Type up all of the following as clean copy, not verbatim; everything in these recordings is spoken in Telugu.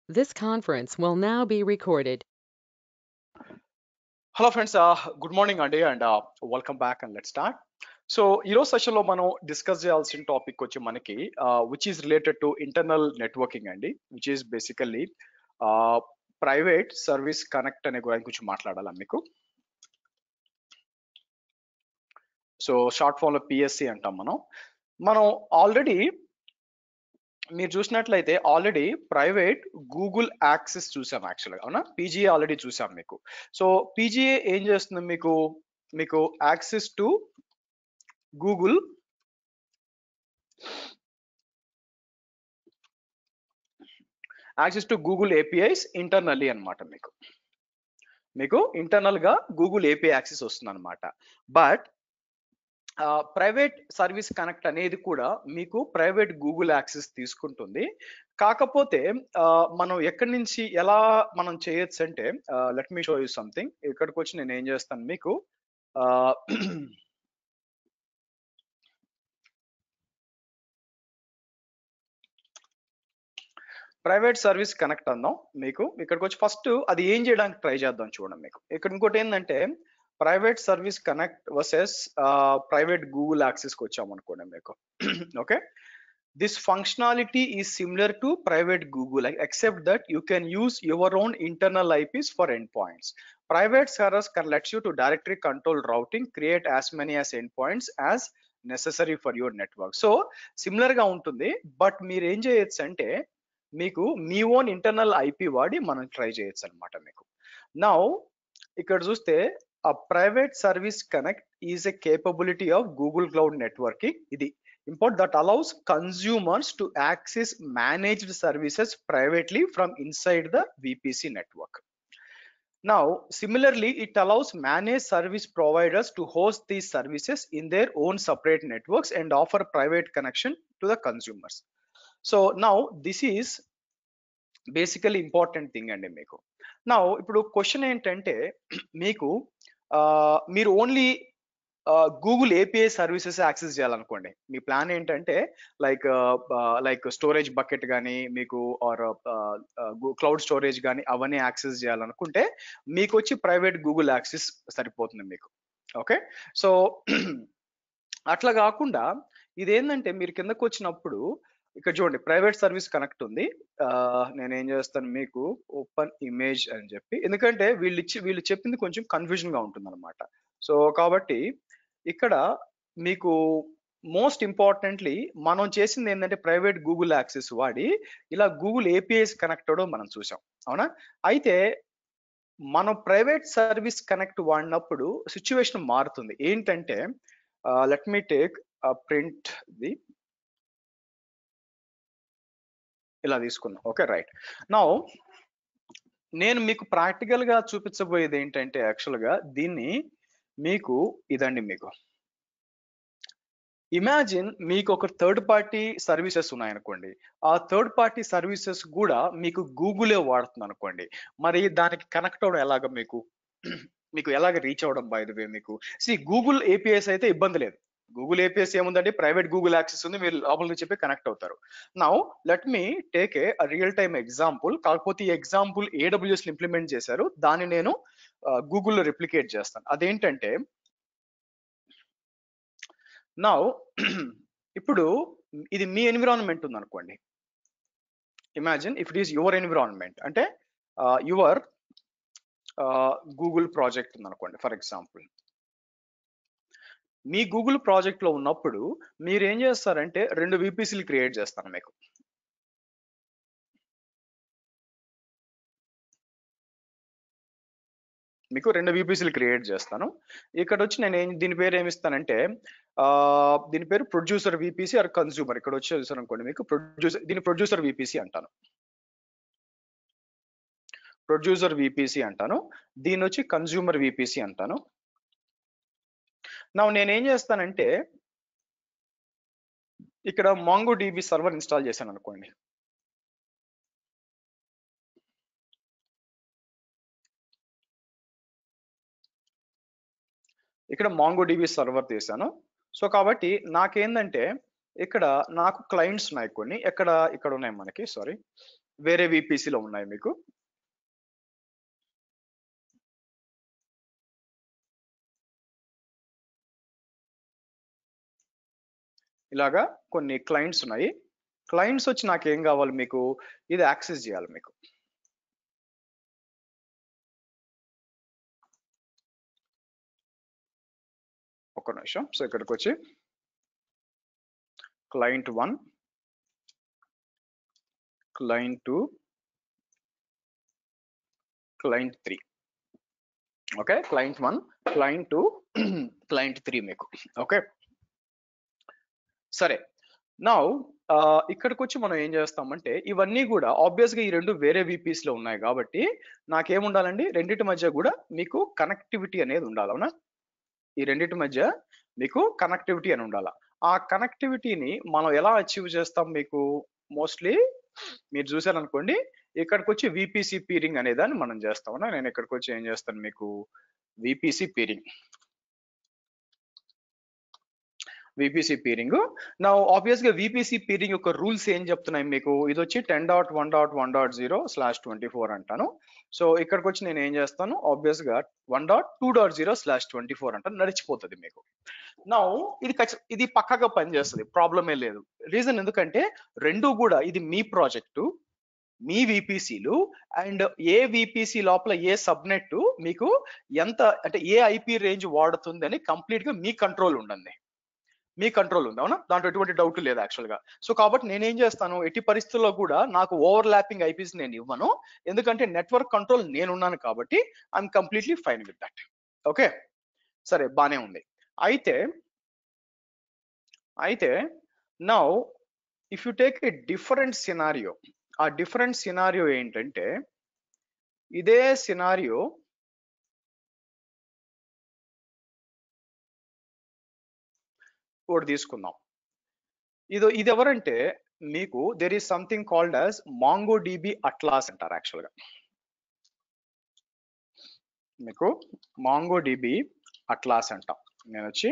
This conference will now be recorded. Hello friends, good morning అండి and welcome back and let start. So ఈరోజు సెషన్లో మనం డిస్కస్ చేయాల్సిన టాపిక్ వచ్చి మనకి which is related to internal networking అండి, which is basically private service connect అనే గురించి మాట్లాడాలి మీకు. సో షార్ట్ ఫామ్లో పిఎస్సి అంటాం మనం ఆల్రెడీ మీరు చూసినట్లయితే ఆల్రెడీ ప్రైవేట్ గూగుల్ యాక్సెస్ చూసాం యాక్చువల్గా, అవునా? పీజీఏ ఆల్రెడీ చూసాం మీకు. సో పీజీఏ ఏం చేస్తుంది మీకు access to Google APIs internally అనమాట. మీకు ఇంటర్నల్ గా గూగుల్ ఏపీఐ యాక్సెస్ వస్తుంది అనమాట. బట్ ప్రైవేట్ సర్వీస్ కనెక్ట్ అనేది కూడా మీకు ప్రైవేట్ గూగుల్ యాక్సెస్ తీసుకుంటుంది. కాకపోతే మనం ఎక్కడి నుంచి ఎలా మనం చేయొచ్చు అంటే, let me show you something. ఇక్కడికి వచ్చి నేను ఏం చేస్తాను మీకు, ప్రైవేట్ సర్వీస్ కనెక్ట్ అందాం. మీకు ఇక్కడికి వచ్చి ఫస్ట్ అది ఏం చేయడానికి ట్రై చేద్దాం చూడండి. మీకు ఇక్కడ ఇంకోటి ఏంటంటే private service connect versus private Google యాక్సెస్కి వచ్చామనుకోండి మీకు. Okay, this functionality is similar to private Google except that you can use your own internal IPs for endpoints. Private servers can let you to directory control routing, create as many as endpoints as necessary for your network. So similar గా ఉంటుంది, బట్ మీరు ఏం చేయొచ్చు అంటే మీకు మీ ఓన్ ఇంటర్నల్ ఐపీ వాడి మనం ట్రై చేయొచ్చు అనమాట. మీకు నౌ ఇక్కడ చూస్తే a private service connect is a capability of Google Cloud Networking. ఇది import that allows consumers to access managed services privately from inside the VPC network. Now, similarly, it allows managed service providers to host these services in their own separate networks and offer private connection to the consumers. So now this is basically important thing అండి మీకు. నా ఇప్పుడు క్వశ్చన్ ఏంటంటే మీకు మీరు only Google API services access చేయాలనుకోండి. మీ ప్లాన్ ఏంటంటే లైక్ స్టోరేజ్ బకెట్ కానీ మీకు ఆర్ క్లౌడ్ స్టోరేజ్ కానీ అవన్నీ యాక్సెస్ చేయాలనుకుంటే మీకు వచ్చి ప్రైవేట్ గూగుల్ యాక్సెస్ సరిపోతుంది మీకు. ఓకే, సో అట్లా కాకుండా ఇదేంటంటే మీరు కిందకు వచ్చినప్పుడు ఇక్కడ చూడండి ప్రైవేట్ సర్వీస్ కనెక్ట్ ఉంది. నేనేం చేస్తాను మీకు ఓపెన్ ఇమేజ్ అని చెప్పి, ఎందుకంటే వీళ్ళు చెప్పింది కొంచెం కన్ఫ్యూజన్ గా ఉంటుంది అనమాట. సో కాబట్టి ఇక్కడ మీకు మోస్ట్ ఇంపార్టెంట్లీ మనం చేసింది ఏంటంటే ప్రైవేట్ గూగుల్ యాక్సెస్ వాడి ఇలా గూగుల్ ఏపీఐస్ కనెక్ట్ అవ్వడం మనం చూసాం, అవునా? అయితే మనం ప్రైవేట్ సర్వీస్ కనెక్ట్ వాడినప్పుడు సిచ్యువేషన్ మారుతుంది. ఏంటంటే let me take print the ఇలా తీసుకుందాం. Okay, right. నౌ నేను మీకు ప్రాక్టికల్ గా చూపించబోయేది ఏంటంటే యాక్చువల్ గా దీన్ని మీకు ఇదండి. మీకు ఇమాజిన్ మీకు ఒక థర్డ్ పార్టీ సర్వీసెస్ ఉన్నాయనుకోండి. ఆ థర్డ్ పార్టీ సర్వీసెస్ కూడా మీకు గూగులే వాడుతుంది అనుకోండి. మరి దానికి కనెక్ట్ అవడం ఎలాగ మీకు ఎలాగ రీచ్ అవడం? బై ద వే మీకు గూగుల్ ఏపీఎస్ అయితే ఇబ్బంది లేదు. గూగుల్ ఏపీఎస్ ఏముందండి, ప్రైవేట్ గూగుల్ యాక్సెస్ ఉంది, మీరు లోపలికి చెప్పి కనెక్ట్ అవుతారు. Now let me take a real time example. కాకపోతే ఈ ఎగ్జాంపుల్ AWS ఇంప్లిమెంట్ చేశారు, దాన్ని నేను గూగుల్లో రిప్లికేట్ చేస్తాను. అదేంటంటే నౌ ఇప్పుడు ఇది మీ ఎన్విరాన్మెంట్ ఉంది అనుకోండి. Imagine if it is your environment, అంటే యువర్ గూగుల్ ప్రాజెక్ట్ ఉంది అనుకోండి. For example me Google project లో ఉన్నప్పుడు మీరు ఏం చేస్తారంటే 2 VPCలు క్రియేట్ చేస్తాను మీకు. మీకు 2 VPCలు క్రియేట్ చేస్తాను. ఇక్కడ వచ్చి నేను దీని పేరు ఏమిస్తానంటే దీని పేరు ప్రొడ్యూసర్ VPC ఆర్ కన్స్యూమర్. ఇక్కడ వచ్చి చూసాను అనుకోండి మీకు దీని ప్రొడ్యూసర్ VPC అంటాను. ప్రొడ్యూసర్ VPC అంటాను. దీని వచ్చి కన్స్యూమర్ VPC అంటాను. నేనేం చేస్తానంటే ఇక్కడ MongoDB సర్వర్ ఇన్స్టాల్ చేశాను అనుకోండి. ఇక్కడ MongoDB సర్వర్ తీసాను. సో కాబట్టి నాకేందంటే ఇక్కడ నాకు క్లయింట్స్ ఉన్నాయి కొన్ని. ఇక్కడ ఉన్నాయి మనకి, సారీ, వేరే విపిసిలో ఉన్నాయి మీకు. ఇలాగా కొన్ని క్లయింట్స్ ఉన్నాయి. క్లయింట్స్ వచ్చి నాకేం కావాలి, మీకు ఇది యాక్సెస్ చేయాలి మీకు. ఒక్క నిమిషం. సో ఇక్కడికి వచ్చి client 1, client 2, client 3. Okay, client 1, client 2, client 3 మీకు. ఓకే సరే, నౌ ఇక్కడికి వచ్చి మనం ఏం చేస్తామంటే ఇవన్నీ కూడా ఆబ్వియస్ గా ఈ రెండు వేరే విపిస్ లో ఉన్నాయి కాబట్టి నాకేముండాలండి, రెండింటి మధ్య కూడా మీకు కనెక్టివిటీ అనేది ఉండాలి. అవునా, ఈ రెండింటి మధ్య మీకు కనెక్టివిటీ అని ఉండాలి. ఆ కనెక్టివిటీని మనం ఎలా అచీవ్ చేస్తాం, మీకు మోస్ట్లీ మీరు చూసారనుకోండి, ఇక్కడికి వచ్చి విపిసి పీరింగ్ అనే దాన్ని మనం చేస్తాం. నేను ఇక్కడికి వచ్చి ఏం చేస్తాను, మీకు విపిసి పీరింగ్, విపిసి పీరింగ్. నా ఆబ్వియస్ గా విపిసి పీరింగ్ యొక్క రూల్స్ ఏం చెప్తున్నాయి మీకు, ఇది వచ్చి 10.1.1.0/24 అంటాను. సో ఇక్కడికి వచ్చి నేను ఏం చేస్తాను, ఆబ్వియస్ గా 1.2.0/24 అంటాను, నడిచిపోతుంది మీకు. నా ఇది పక్కగా పనిచేస్తుంది, ప్రాబ్లమే లేదు. రీజన్ ఎందుకంటే రెండు కూడా ఇది మీ ప్రాజెక్టు, మీ విపిసిలు, అండ్ ఏ విపిసి లోపల ఏ సబ్నెట్ మీకు ఎంత అంటే ఏ ఐపీ రేంజ్ వాడుతుంది అని కంప్లీట్ గా మీ కంట్రోల్ ఉండండి, మీ కంట్రోల్ ఉంది. అవునా, దాంట్లో ఎటువంటి డౌట్ లేదు యాక్చువల్ గా. సో కాబట్టి నేనేం చేస్తాను, ఎట్టి పరిస్థితుల్లో కూడా నాకు ఓవర్ ల్యాపింగ్ ఐపీస్ నేను ఇవ్వను, ఎందుకంటే నెట్వర్క్ కంట్రోల్ నేనున్నాను కాబట్టి I'm completely fine with that. Okay సరే, బానే ఉంది. అయితే now if you take a different scenario, ఆ డిఫరెంట్ సినారియో ఏంటంటే ఇదే సినారియో ఒకటి తీసుకుందాం. ఇది ఎవరంటే మీకు there is something called as MongoDB Atlas అంటారు యాక్చువల్ గా. మీకు MongoDB అట్లాస్ అంటాం. నేను వచ్చి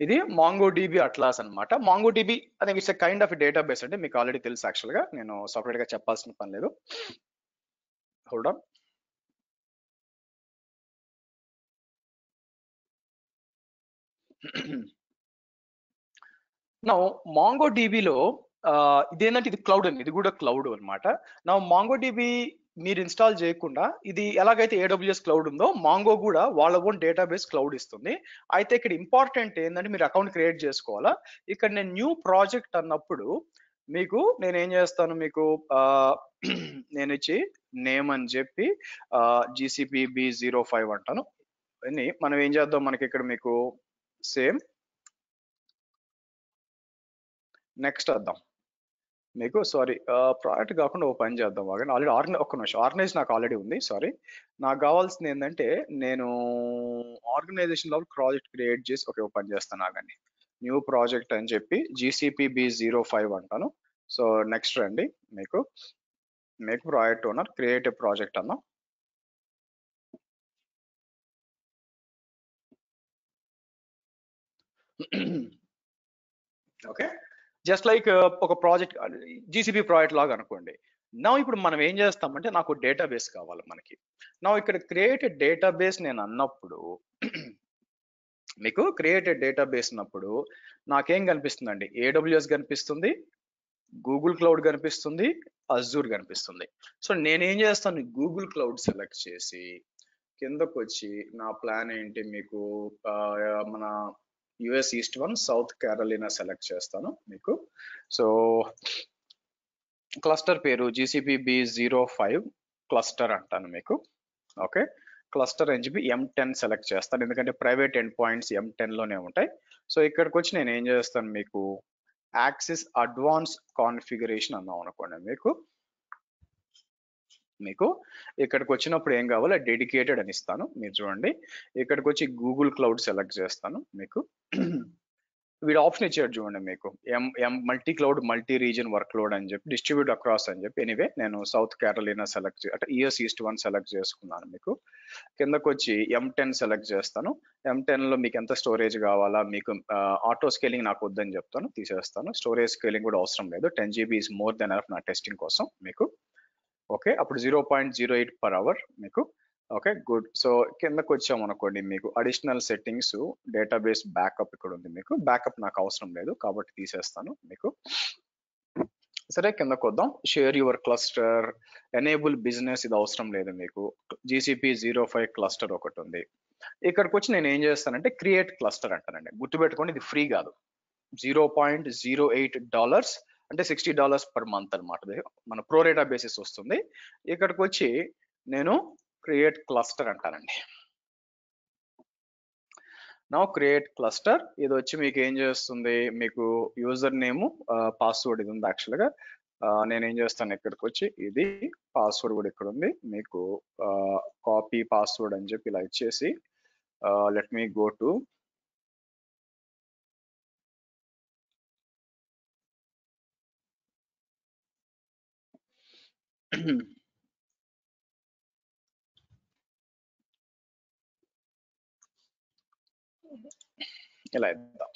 ఇది MongoDB అట్లాస్ అన్నమాట. MongoDB అనేది it's a kind of database అంటే మీకు ఆల్రెడీ తెలుసు యాక్చువల్ గా, నేను సపరేట్ గా చెప్పాల్సిన పని లేదు. Hold on. నా MongoDBలో ఇదేంటంటే ఇది క్లౌడ్ అండి, ఇది కూడా క్లౌడ్ అనమాట. నా MongoDB మీరు ఇన్స్టాల్ చేయకుండా ఇది ఎలాగైతే AWS క్లౌడ్ ఉందో మాంగో కూడా వాళ్ళ ఓన్ డేటాబేస్ క్లౌడ్ ఇస్తుంది. అయితే ఇక్కడ ఇంపార్టెంట్ ఏంటంటే మీరు అకౌంట్ క్రియేట్ చేసుకోవాలా. ఇక్కడ నేను న్యూ ప్రాజెక్ట్ అన్నప్పుడు మీకు నేనేం చేస్తాను, మీకు నేను ఇచ్చి నేమ్ అని చెప్పి GCPB05 అంటాను. మనం ఏం చేద్దాం, మనకి ఇక్కడ మీకు సేమ్ నెక్స్ట్ వద్దాం. మీకు సారీ ప్రాజెక్ట్ కాకుండా ఒక పని చేద్దాం ఆగండి. ఆల్రెడీ ఒక్క నిమిషం, ఆర్గనైజ్ నాకు ఆల్రెడీ ఉంది. సారీ, నాకు కావాల్సింది ఏంటంటే నేను ఆర్గనైజేషన్ లో ప్రాజెక్ట్ క్రియేట్ చేసి ఒక పని చేస్తాను ఆగండి. న్యూ ప్రాజెక్ట్ అని చెప్పి GCPB05 అంటాను. సో నెక్స్ట్ రండి, మీకు make project owner create a project అన్నాం. ఓకే, జస్ట్ లైక్ ఒక ప్రాజెక్ట్ జీసీపీ ప్రాజెక్ట్ లాగా అనుకోండి. నా ఇప్పుడు మనం ఏం చేస్తామంటే నాకు డేటాబేస్ కావాలి మనకి. నా ఇక్కడ క్రియేటెడ్ డేటాబేస్ నేను అన్నప్పుడు మీకు క్రియేటెడ్ డేటాబేస్ అన్నప్పుడు నాకేం కనిపిస్తుందండి, AWS కనిపిస్తుంది, గూగుల్ క్లౌడ్ కనిపిస్తుంది, అజూర్ కనిపిస్తుంది. సో నేనేం చేస్తాను, గూగుల్ క్లౌడ్ సెలెక్ట్ చేసి కిందకు వచ్చి నా ప్లాన్ ఏంటి, మీకు మన US ఈస్ట్ 1 సౌత్ కేరళీనా సెలెక్ట్ చేస్తాను మీకు. సో క్లస్టర్ పేరు GCPB05 క్లస్టర్ అంటాను మీకు. ఓకే, క్లస్టర్ అని చెప్పి M10 సెలెక్ట్ చేస్తాను, ఎందుకంటే ప్రైవేట్ ఎండ్ పాయింట్స్ M10 లోనే ఉంటాయి. సో ఇక్కడికి వచ్చి నేను ఏం చేస్తాను, మీకు యాక్సెస్ అడ్వాన్స్ కాన్ఫిగరేషన్ అన్నాం అనుకోండి. మీకు ఇక్కడికి వచ్చినప్పుడు ఏం కావాలో డెడికేటెడ్ అని ఇస్తాను. మీరు చూడండి, ఇక్కడికి వచ్చి గూగుల్ క్లౌడ్ సెలెక్ట్ చేస్తాను. మీకు వీడు ఆప్షన్ ఇచ్చాడు చూడండి, మీకు multi cloud multi reason work load అని చెప్పి డిస్ట్రిబ్యూట్ అక్రాస్ అని చెప్పి. ఎనీవే నేను సౌత్ కేరళీనా సెలెక్ట్ అంటే US ఈస్ట్ 1 సెలెక్ట్ చేసుకున్నాను మీకు. కిందకు వచ్చి M10 సెలెక్ట్ చేస్తాను. M10 లో మీకు ఎంత స్టోరేజ్ కావాలా, మీకు ఆటో స్కేలింగ్ నాకు వద్దని చెప్తాను, తీసేస్తాను. స్టోరేజ్ స్కేలింగ్ కూడా అవసరం లేదు, 10 GB is more than enough నా టెస్టింగ్ కోసం మీకు. ఓకే, అప్పుడు 0.08 per hour మీకు. Okay good. సో కిందకు వచ్చాము అనుకోండి, మీకు అడిషనల్ సెట్టింగ్స్, డేటాబేస్ బ్యాకప్ ఇక్కడ ఉంది. మీకు బ్యాకప్ నాకు అవసరం లేదు కాబట్టి తీసేస్తాను మీకు. సరే కిందకు వద్దాం. Share your cluster, enable business, ఇది అవసరం లేదు మీకు. GCP 05 క్లస్టర్ ఒకటి ఉంది. ఇక్కడికి వచ్చి నేను ఏం చేస్తానంటే క్రియేట్ క్లస్టర్ అంటానండి. గుర్తుపెట్టుకోండి, ఇది ఫ్రీ కాదు. $0.08 అంటే $60 per month అనమాట. మన ప్రోరేటా బేసిస్ వస్తుంది. ఇక్కడికి వచ్చి నేను క్రియేట్ క్లస్టర్ అంటానండి. నౌ క్రియేట్ క్లస్టర్, ఇది వచ్చి మీకు ఏం చేస్తుంది, మీకు యూజర్ నేమ్, పాస్వర్డ్ ఇది ఉంది యాక్చువల్గా. నేను ఏం చేస్తాను, ఇక్కడికి వచ్చి ఇది పాస్వర్డ్ కూడా ఇక్కడ ఉంది మీకు. కాపీ పాస్వర్డ్ అని చెప్పి ఇలా ఇచ్చేసి లెట్ మీ గో టు ఇలా ఇద్దాం.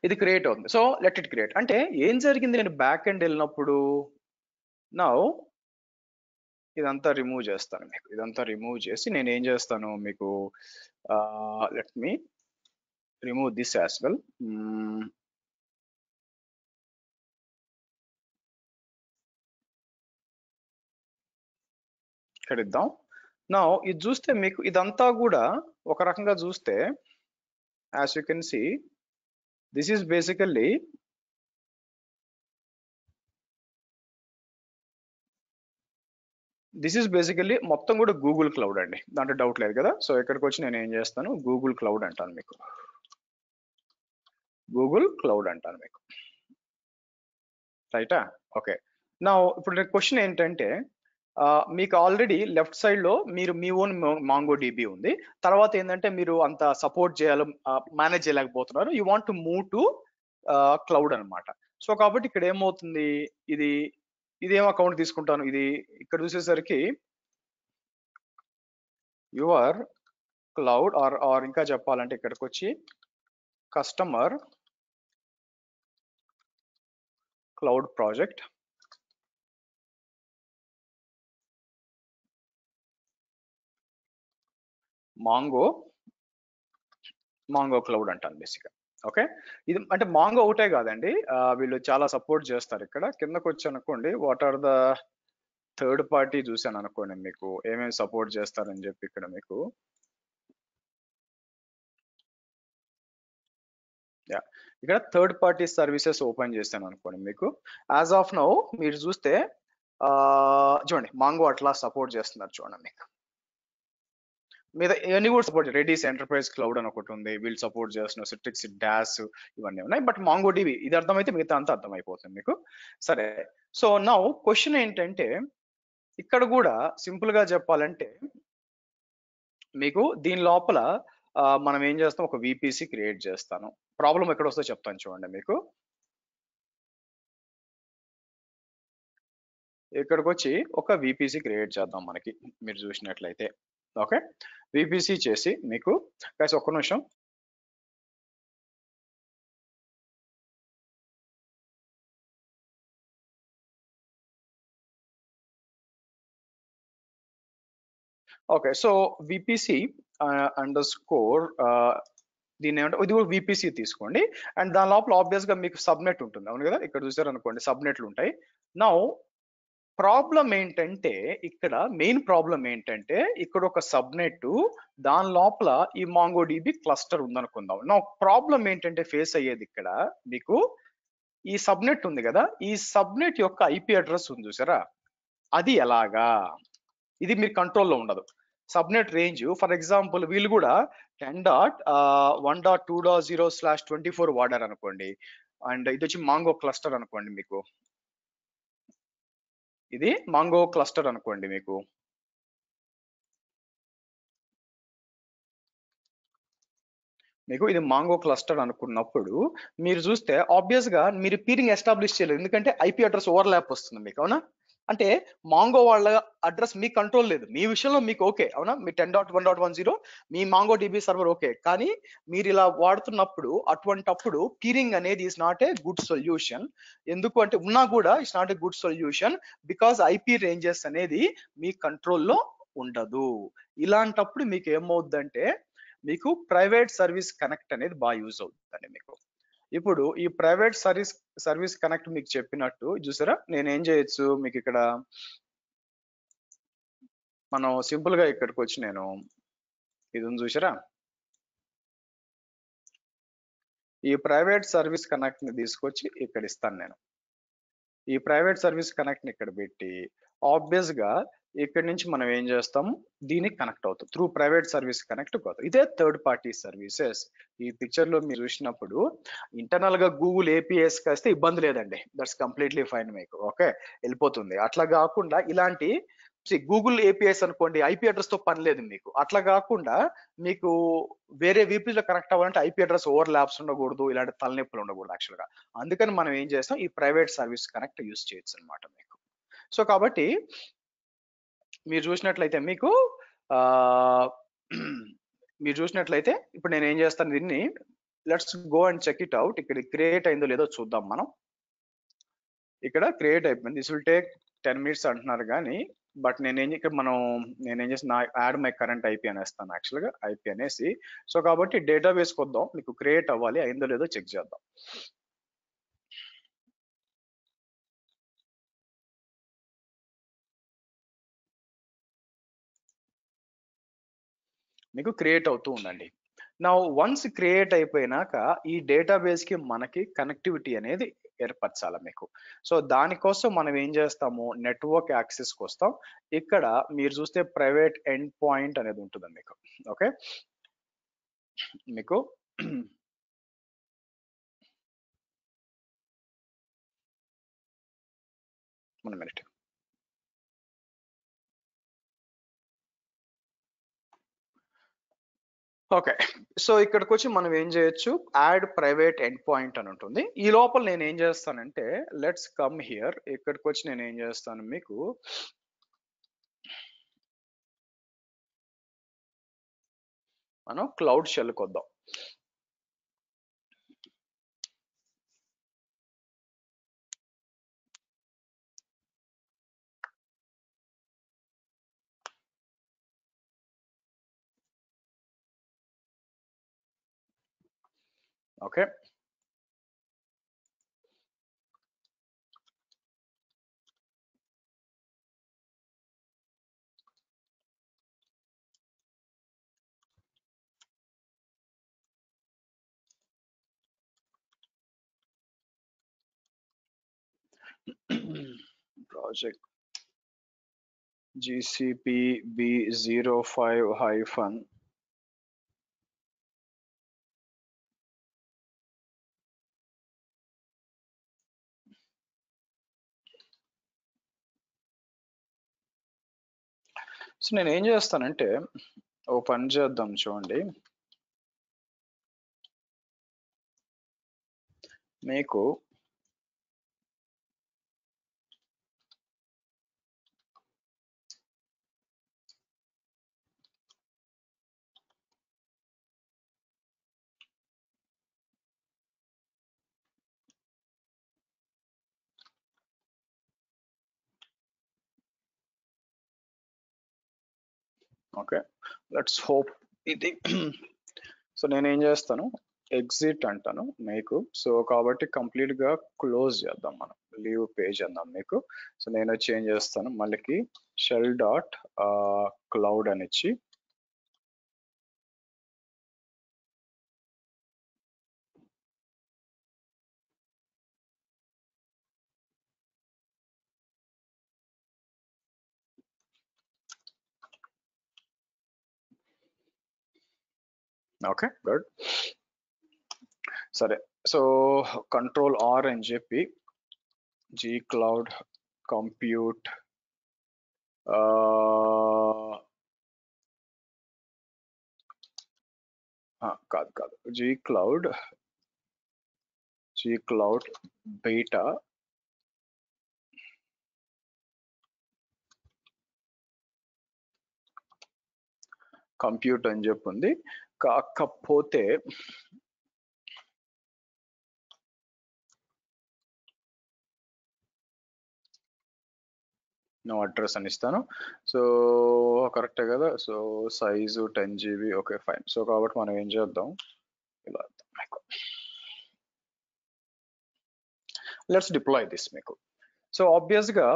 ఇది క్రియేట్ అవుతుంది. So let it create. అంటే ఏం జరిగింది, నేను బ్యాక్ ఎండ్ వెళ్ళినప్పుడు నౌ ఇదంతా రిమూవ్ చేస్తాను మీకు. ఇదంతా రిమూవ్ చేసి నేను ఏం చేస్తాను మీకు, let me remove this as well. ఇక్కడ ఇద్దాం. నౌ ఇది చూస్తే మీకు ఇదంతా కూడా ఒక రకంగా చూస్తే, as you can see, this is basically మొత్తం కూడా గూగుల్ క్లౌడ్ అండి, దాంట్లో డౌట్ లేదు కదా. సో ఇక్కడికి వచ్చి నేను ఏం చేస్తాను, గూగుల్ క్లౌడ్ అంటాను మీకు. గూగుల్ క్లౌడ్ అంటాను మీకు, రైటా? ఓకే. నా ఇప్పుడు క్వశ్చన్ ఏంటంటే, మీకు ఆల్రెడీ లెఫ్ట్ సైడ్ లో మీరు మీ ఓన్ మాంగో డిబి ఉంది. తర్వాత ఏంటంటే మీరు అంత సపోర్ట్ చేయాలి, మేనేజ్ చేయలేకపోతున్నారు. You want to move to cloud అనమాట. సో కాబట్టి ఇక్కడ ఏమవుతుంది, ఇదేం అకౌంట్ తీసుకుంటాను, ఇది ఇక్కడ చూసేసరికి యువర్ క్లౌడ్ ఆర్ ఇంకా చెప్పాలంటే ఇక్కడికి వచ్చి customer cloud project mango cloud అంటాను బేసిక్గా. ఓకే, ఇది అంటే మాంగో ఒకటే కాదండి, వీళ్ళు చాలా సపోర్ట్ చేస్తారు. ఇక్కడ కిందకు వచ్చి అనుకోండి, what are the third party చూసాను అనుకోండి, మీకు ఏమేమి సపోర్ట్ చేస్తారని చెప్పి ఇక్కడ మీకు. ఇక్కడ థర్డ్ పార్టీ సర్వీసెస్ ఓపెన్ చేస్తాను అనుకోండి, మీకు యాజ్ ఆఫ్ నౌ మీరు చూస్తే చూడండి, మాంగో అట్లా సపోర్ట్ చేస్తున్నారు చూడండి. మీకు మీద ఇవన్నీ కూడా సపోర్ట్, రెడీస్ ఎంటర్ప్రైజ్ క్లౌడ్ అని ఒకటి ఉంది, వీళ్ళు సపోర్ట్ చేస్తున్నారు. సిట్రిక్స్, డాస్ ఇవన్నీ ఉన్నాయి. బట్ మాంగో డిబి ఇది అర్థమైతే మిగతా అంతా అర్థమైపోతుంది మీకు. సరే, సో నౌ క్వశ్చన్ ఏంటంటే, ఇక్కడ కూడా సింపుల్ గా చెప్పాలంటే మీకు దీని లోపల మనం ఏం చేస్తాం, ఒక VPC క్రియేట్ చేస్తాను. ప్రాబ్లం ఎక్కడ వస్తుందో చెప్తాను చూడండి మీకు. ఇక్కడికి వచ్చి ఒక VPC క్రియేట్ చేద్దాం మనకి, మీరు చూసినట్లయితే. ఓకే, VPC చేసి మీకు గైస్ ఒక్క నిమిషం. ఓకే, సో VPC అండర్స్కోర్ దీని ఏమంటే ఇది కూడా VPC తీసుకోండి. అండ్ దాని లోపల ఆబ్వియస్ గా మీకు సబ్నెట్ ఉంటుంది, అవును కదా. ఇక్కడ చూసారు అనుకోండి, సబ్నెట్లు ఉంటాయి. నౌ ప్రాబ్లం ఏంటంటే, ఇక్కడ మెయిన్ ప్రాబ్లం ఏంటంటే, ఇక్కడ ఒక సబ్నెట్, దాని లోపల ఈ మాంగో డిబి క్లస్టర్ ఉందనుకుందాం. నా ప్రాబ్లం ఏంటంటే ఫేస్ అయ్యేది ఇక్కడ మీకు, ఈ సబ్నెట్ ఉంది కదా, ఈ సబ్నెట్ యొక్క IP అడ్రస్ ఉంది చూసారా, అది ఎలాగా, ఇది మీరు కంట్రోల్లో ఉండదు. సబ్నెట్ రేంజ్ ఫర్ ఎగ్జాంపుల్ వీళ్ళు కూడా 10.1.2.0/24 వాడారు అనుకోండి. అండ్ ఇది వచ్చి మాంగో క్లస్టర్ అనుకోండి, మీకు ఇది మాంగో క్లస్టర్ అనుకోండి. మీకు ఇది మాంగో క్లస్టర్ అనుకున్నప్పుడు మీరు చూస్తే ఆబ్వియస్ గా మీరు పీరింగ్ ఎస్టాబ్లిష్ చేయలేదు, ఎందుకంటే IP అడ్రస్ ఓవర్లాప్ వస్తుంది మీకు, అవునా. అంటే మాంగో వాళ్ళ అడ్రస్ మీ కంట్రోల్ లేదు. మీ విషయంలో మీకు ఓకే. అవునా? మీ 10.1.10 మీ మాంగో డీబీ సర్వర్ ఓకే. కానీ మీరు ఇలా వాడుతున్నప్పుడు అటువంటప్పుడు పీరింగ్ అనేది is not a good solution. ఎందుకు అంటే ఉన్నా కూడా it's not a good solution. Because IP ranges అనేది మీ కంట్రోల్లో ఉండదు. ఇలాంటప్పుడు మీకు ఏమవుద్దంటే మీకు ప్రైవేట్ సర్వీస్ కనెక్ట్ అనేది బాగా యూజ్ అవుతుందండి మీకు. ఇప్పుడు ఈ ప్రైవేట్ సర్వీస్ కనెక్ట్ మీకు చెప్పినట్టు చూసారా, నేను ఏం చేయొచ్చు మీకు ఇక్కడ, మనం సింపుల్ గా ఇక్కడికి వచ్చి నేను ఇది ఉంది చూసారా, ఈ ప్రైవేట్ సర్వీస్ కనెక్ట్ ని తీసుకొచ్చి ఇక్కడ ఇస్తాను నేను. ఈ ప్రైవేట్ సర్వీస్ కనెక్ట్ ని ఇక్కడ పెట్టి ఆబ్వియస్ గా ఇక్కడ నుంచి మనం ఏం చేస్తాం, దీనికి కనెక్ట్ అవుతాం త్రూ ప్రైవేట్ సర్వీస్ కనెక్ట్ పోతాం. ఇదే థర్డ్ పార్టీ సర్వీసెస్. ఈ పిక్చర్ లో మీరు చూసినప్పుడు ఇంటర్నల్ గా గూగుల్ ఏపీఎస్ కాస్తే ఇబ్బంది లేదండి, దట్స్ కంప్లీట్లీ ఫైన్ మీకు. ఓకే, వెళ్ళిపోతుంది. అట్లా కాకుండా ఇలాంటి గూగుల్ ఏపీఎస్ అనుకోండి, ఐపీ అడ్రస్ తో పని లేదు మీకు. అట్లా కాకుండా మీకు వేరే VPS లో కనెక్ట్ అవ్వాలంటే ఐపీ అడ్రస్ ఓవర్ ల్యాప్స్ ఉండకూడదు, ఇలాంటి తలనొప్పులు ఉండకూడదు యాక్చువల్ గా. అందుకని మనం ఏం చేస్తాం, ఈ ప్రైవేట్ సర్వీస్ కనెక్ట్ యూస్ చేయొచ్చు అనమాట మీకు. సో కాబట్టి మీరు చూసినట్లయితే మీకు ఆ మీరు చూసినట్లయితే ఇప్పుడు నేను ఏం చేస్తాను, దీన్ని let's go and check it out. ఇక్కడ క్రియేట్ అయిందో లేదో చూద్దాం మనం. ఇక్కడ క్రియేట్ అయిపోయింది. దిస్ విల్ టేక్ 10 minutes అంటున్నారు కానీ బట్ నేనేం చేసి నా యాడ్ మై కరెంట్ ఐపీ అనేస్తాను యాక్చువల్గా, ఐపీ అనేసి. సో కాబట్టి డేటాబేస్ వద్దాం, మీకు క్రియేట్ అవ్వాలి, అయిందో లేదో చెక్ చేద్దాం. మీకు క్రియేట్ అవుతూ ఉండండి. నా వన్స్ క్రియేట్ అయిపోయినాక ఈ డేటాబేస్ కి మనకి కనెక్టివిటీ అనేది ఏర్పరచాలి మీకు. సో దానికోసం మనం ఏం చేస్తాము, నెట్వర్క్ యాక్సెస్ కి వస్తాం. ఇక్కడ మీరు చూస్తే ప్రైవేట్ ఎండ్ పాయింట్ అనేది ఉంటుంది మీకు. ఓకే, మీకు వన్ మినిట్. ఓకే, సో ఇక్కడికి వచ్చి మనం ఏం చేయొచ్చు, యాడ్ ప్రైవేట్ ఎండ్ పాయింట్ అని ఉంటుంది. ఈ లోపల నేను ఏం చేస్తానంటే లెట్స్ కమ్ హియర్. ఇక్కడికి వచ్చి నేను ఏం చేస్తాను మీకు, మనం క్లౌడ్ షెల్కి వద్దాం. Okay, project GCP v05 - so నేను ఏం చేస్తానంటే ఓ పని చేద్దాం చూడండి, మీకు ఓకే, లెట్స్ హోప్ ఇది. సో నేను ఏం చేస్తాను, ఎగ్జిట్ అంటాను మీకు. సో కాబట్టి కంప్లీట్ గా క్లోజ్ చేద్దాం, మనం లీవ్ పేజ్ అందాం మీకు. సో నేను వచ్చి ఏం చేస్తాను, మళ్ళీ షెల్ డాట్ క్లౌడ్ అని ఇచ్చి ఓకే గుడ్. సరే, సో Ctrl+R అని చెప్పి G క్లౌడ్ కంప్యూట్ కాదు G క్లౌడ్ బీటా కంప్యూట్ అని చెప్పి ఉంది. కాకపోతే నో అడ్రస్ అని ఇస్తాను. సో కరెక్టే కదా. So size 10 GB. Okay fine. So కాబట్టి మనం ఏం చేద్దాం, ఇలా లెట్స్ డిప్లాయ్ దిస్ మీకు. సో ఆబ్వియస్ గా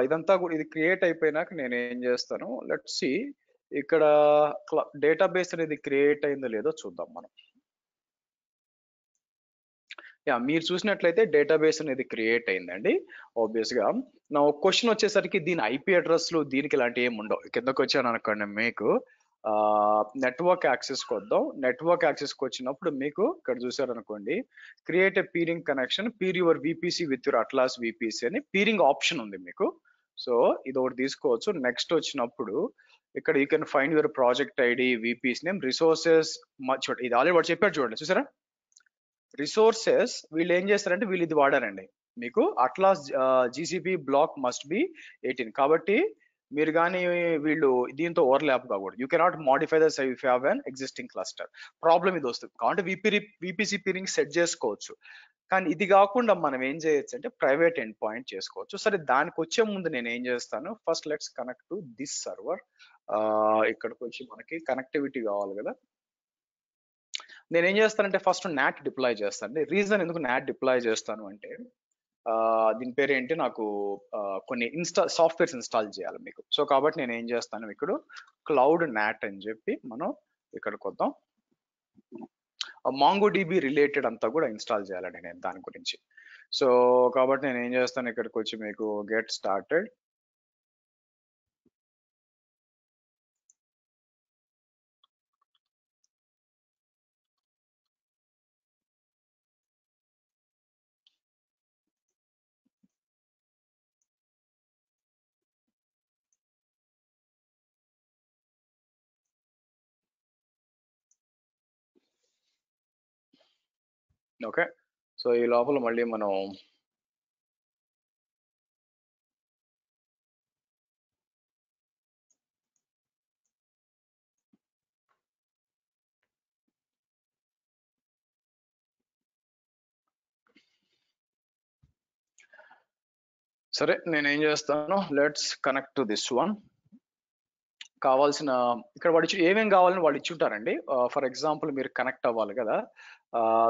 ఇదంతా కూడా ఇది క్రియేట్ అయిపోయినాక నేను ఏం చేస్తాను, లెట్స్ సి ఇక్కడ డేటాబేస్ అనేది క్రియేట్ అయిందో లేదో చూద్దాం మనం. యా, మీరు చూసినట్లయితే డేటాబేస్ అనేది క్రియేట్ అయిందండి. ఆబ్వియస్ గా నా క్వశ్చన్ వచ్చేసరికి దీని ఐపీ అడ్రస్లు దీనికి ఇలాంటివి ఏమి ఉండవు. కిందకు వచ్చాను అనుకోండి, మీకు నెట్వర్క్ యాక్సెస్కి వద్దాం. నెట్వర్క్ యాక్సెస్కి వచ్చినప్పుడు మీకు ఇక్కడ చూసారనుకోండి, create a peering connection, peer your VPC with your Atlas VPC అని పీరింగ్ ఆప్షన్ ఉంది మీకు. సో ఇది ఒకటి తీసుకోవచ్చు. నెక్స్ట్ వచ్చినప్పుడు ఇక్కడ you can find your project ID, VPC's name, resources. ఇది ఆల్రెడీ వాడు చెప్పాడు చూడండి, చూసారా. రిసోర్సెస్ వీళ్ళు ఏం చేస్తారంటే వీళ్ళు ఇది వాడారండి మీకు, Atlas GCP block must be 18. కాబట్టి మీరు కానీ వీళ్ళు దీంతో ఓవర్లాప్ కాకూడదు. You cannot modify the if you have an existing cluster. Problem ఇది వస్తుంది. కాబట్టి విపిసి పీరింగ్ సెట్ చేసుకోవచ్చు. కానీ ఇది కాకుండా మనం ఏం చేయొచ్చు అంటే ప్రైవేట్ ఎండ్ పాయింట్ చేసుకోవచ్చు. సరే, దానికి వచ్చే ముందు నేను ఏం చేస్తాను, first let's connect to this server. ఇక్కడికి వచ్చి మనకి కనెక్టివిటీ కావాలి కదా. నేను ఏం చేస్తానంటే ఫస్ట్ నాట్ డిప్లాయ్ చేస్తాను. రీజన్ ఎందుకు నాట్ డిప్లాయ్ చేస్తాను అంటే దీని పేరు ఏంటి, నాకు కొన్ని సాఫ్ట్వేర్స్ ఇన్స్టాల్ చేయాలి మీకు. సో కాబట్టి నేను ఏం చేస్తాను, ఇక్కడ క్లౌడ్ నాట్ అని చెప్పి మనం ఇక్కడికి వద్దాం. MongoDB రిలేటెడ్ అంతా కూడా ఇన్స్టాల్ చేయాలండి నేను దాని గురించి. సో కాబట్టి నేను ఏం చేస్తాను, ఇక్కడికి వచ్చి మీకు గెట్ స్టార్టెడ్. ఓకే, సో ఈ లోపల మళ్ళీ మనం సరే నేను ఏం చేస్తాను, let's connect to this one. కావాల్సిన ఇక్కడ వాడు ఏమేం కావాలని వాళ్ళు ఇచ్చుంటారండి. ఫర్ ఎగ్జాంపుల్ మీరు కనెక్ట్ అవ్వాలి కదా.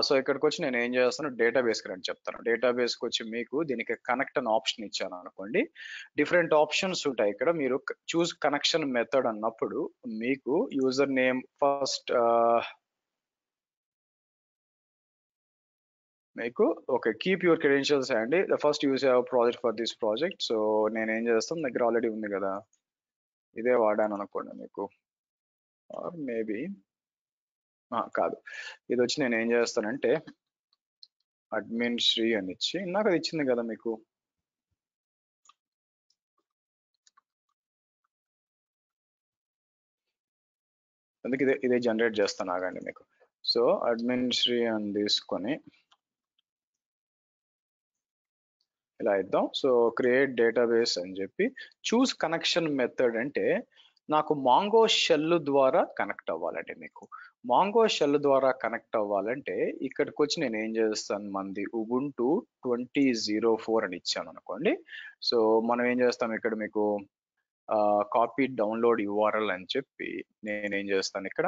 సో ఇక్కడికి వచ్చి నేను ఏం చేస్తాను, డేటాబేస్కి రండి చెప్తాను. డేటాబేస్కి వచ్చి మీకు దీనికి కనెక్ట్ అని ఆప్షన్ ఇచ్చాను అనుకోండి. డిఫరెంట్ ఆప్షన్స్ ఉంటాయి ఇక్కడ. మీరు చూస్ కనెక్షన్ మెథడ్ అన్నప్పుడు మీకు యూజర్ నేమ్ ఫస్ట్ మీకు ఓకే, కీప్ యువర్ క్రెడెన్షియల్స్ అండి. The first use project for this project. So నేను ఏం చేస్తాను, దగ్గర ఆల్రెడీ ఉంది కదా, ఇదే వాడాను అనుకోండి మీకు. ఆర్ మేబీ కాదు, ఇది వచ్చి నేను ఏం చేస్తానంటే అడ్మిన్ శ్రీ అని ఇచ్చి, నాకు అది ఇచ్చింది కదా మీకు. అందుకే ఇదే జనరేట్ చేస్తాను ఆగండి మీకు. సో అడ్మిన్ శ్రీ అని తీసుకొని ఇలా ఇద్దాం. సో క్రియేట్ డేటాబేస్ అని చెప్పి చూస్ కనెక్షన్ మెథడ్ అంటే నాకు మాంగో షెల్ ద్వారా కనెక్ట్ అవ్వాలంటే మీకు. మాంగో షెల్ ద్వారా కనెక్ట్ అవ్వాలంటే ఇక్కడికి వచ్చి నేను ఏం చేస్తాను, మంది ఉబుంటు 20.04 అని ఇచ్చాను అనుకోండి. సో మనం ఏం చేస్తాం ఇక్కడ మీకు కాపీ డౌన్లోడ్ URL అని చెప్పి నేనేం చేస్తాను, ఇక్కడ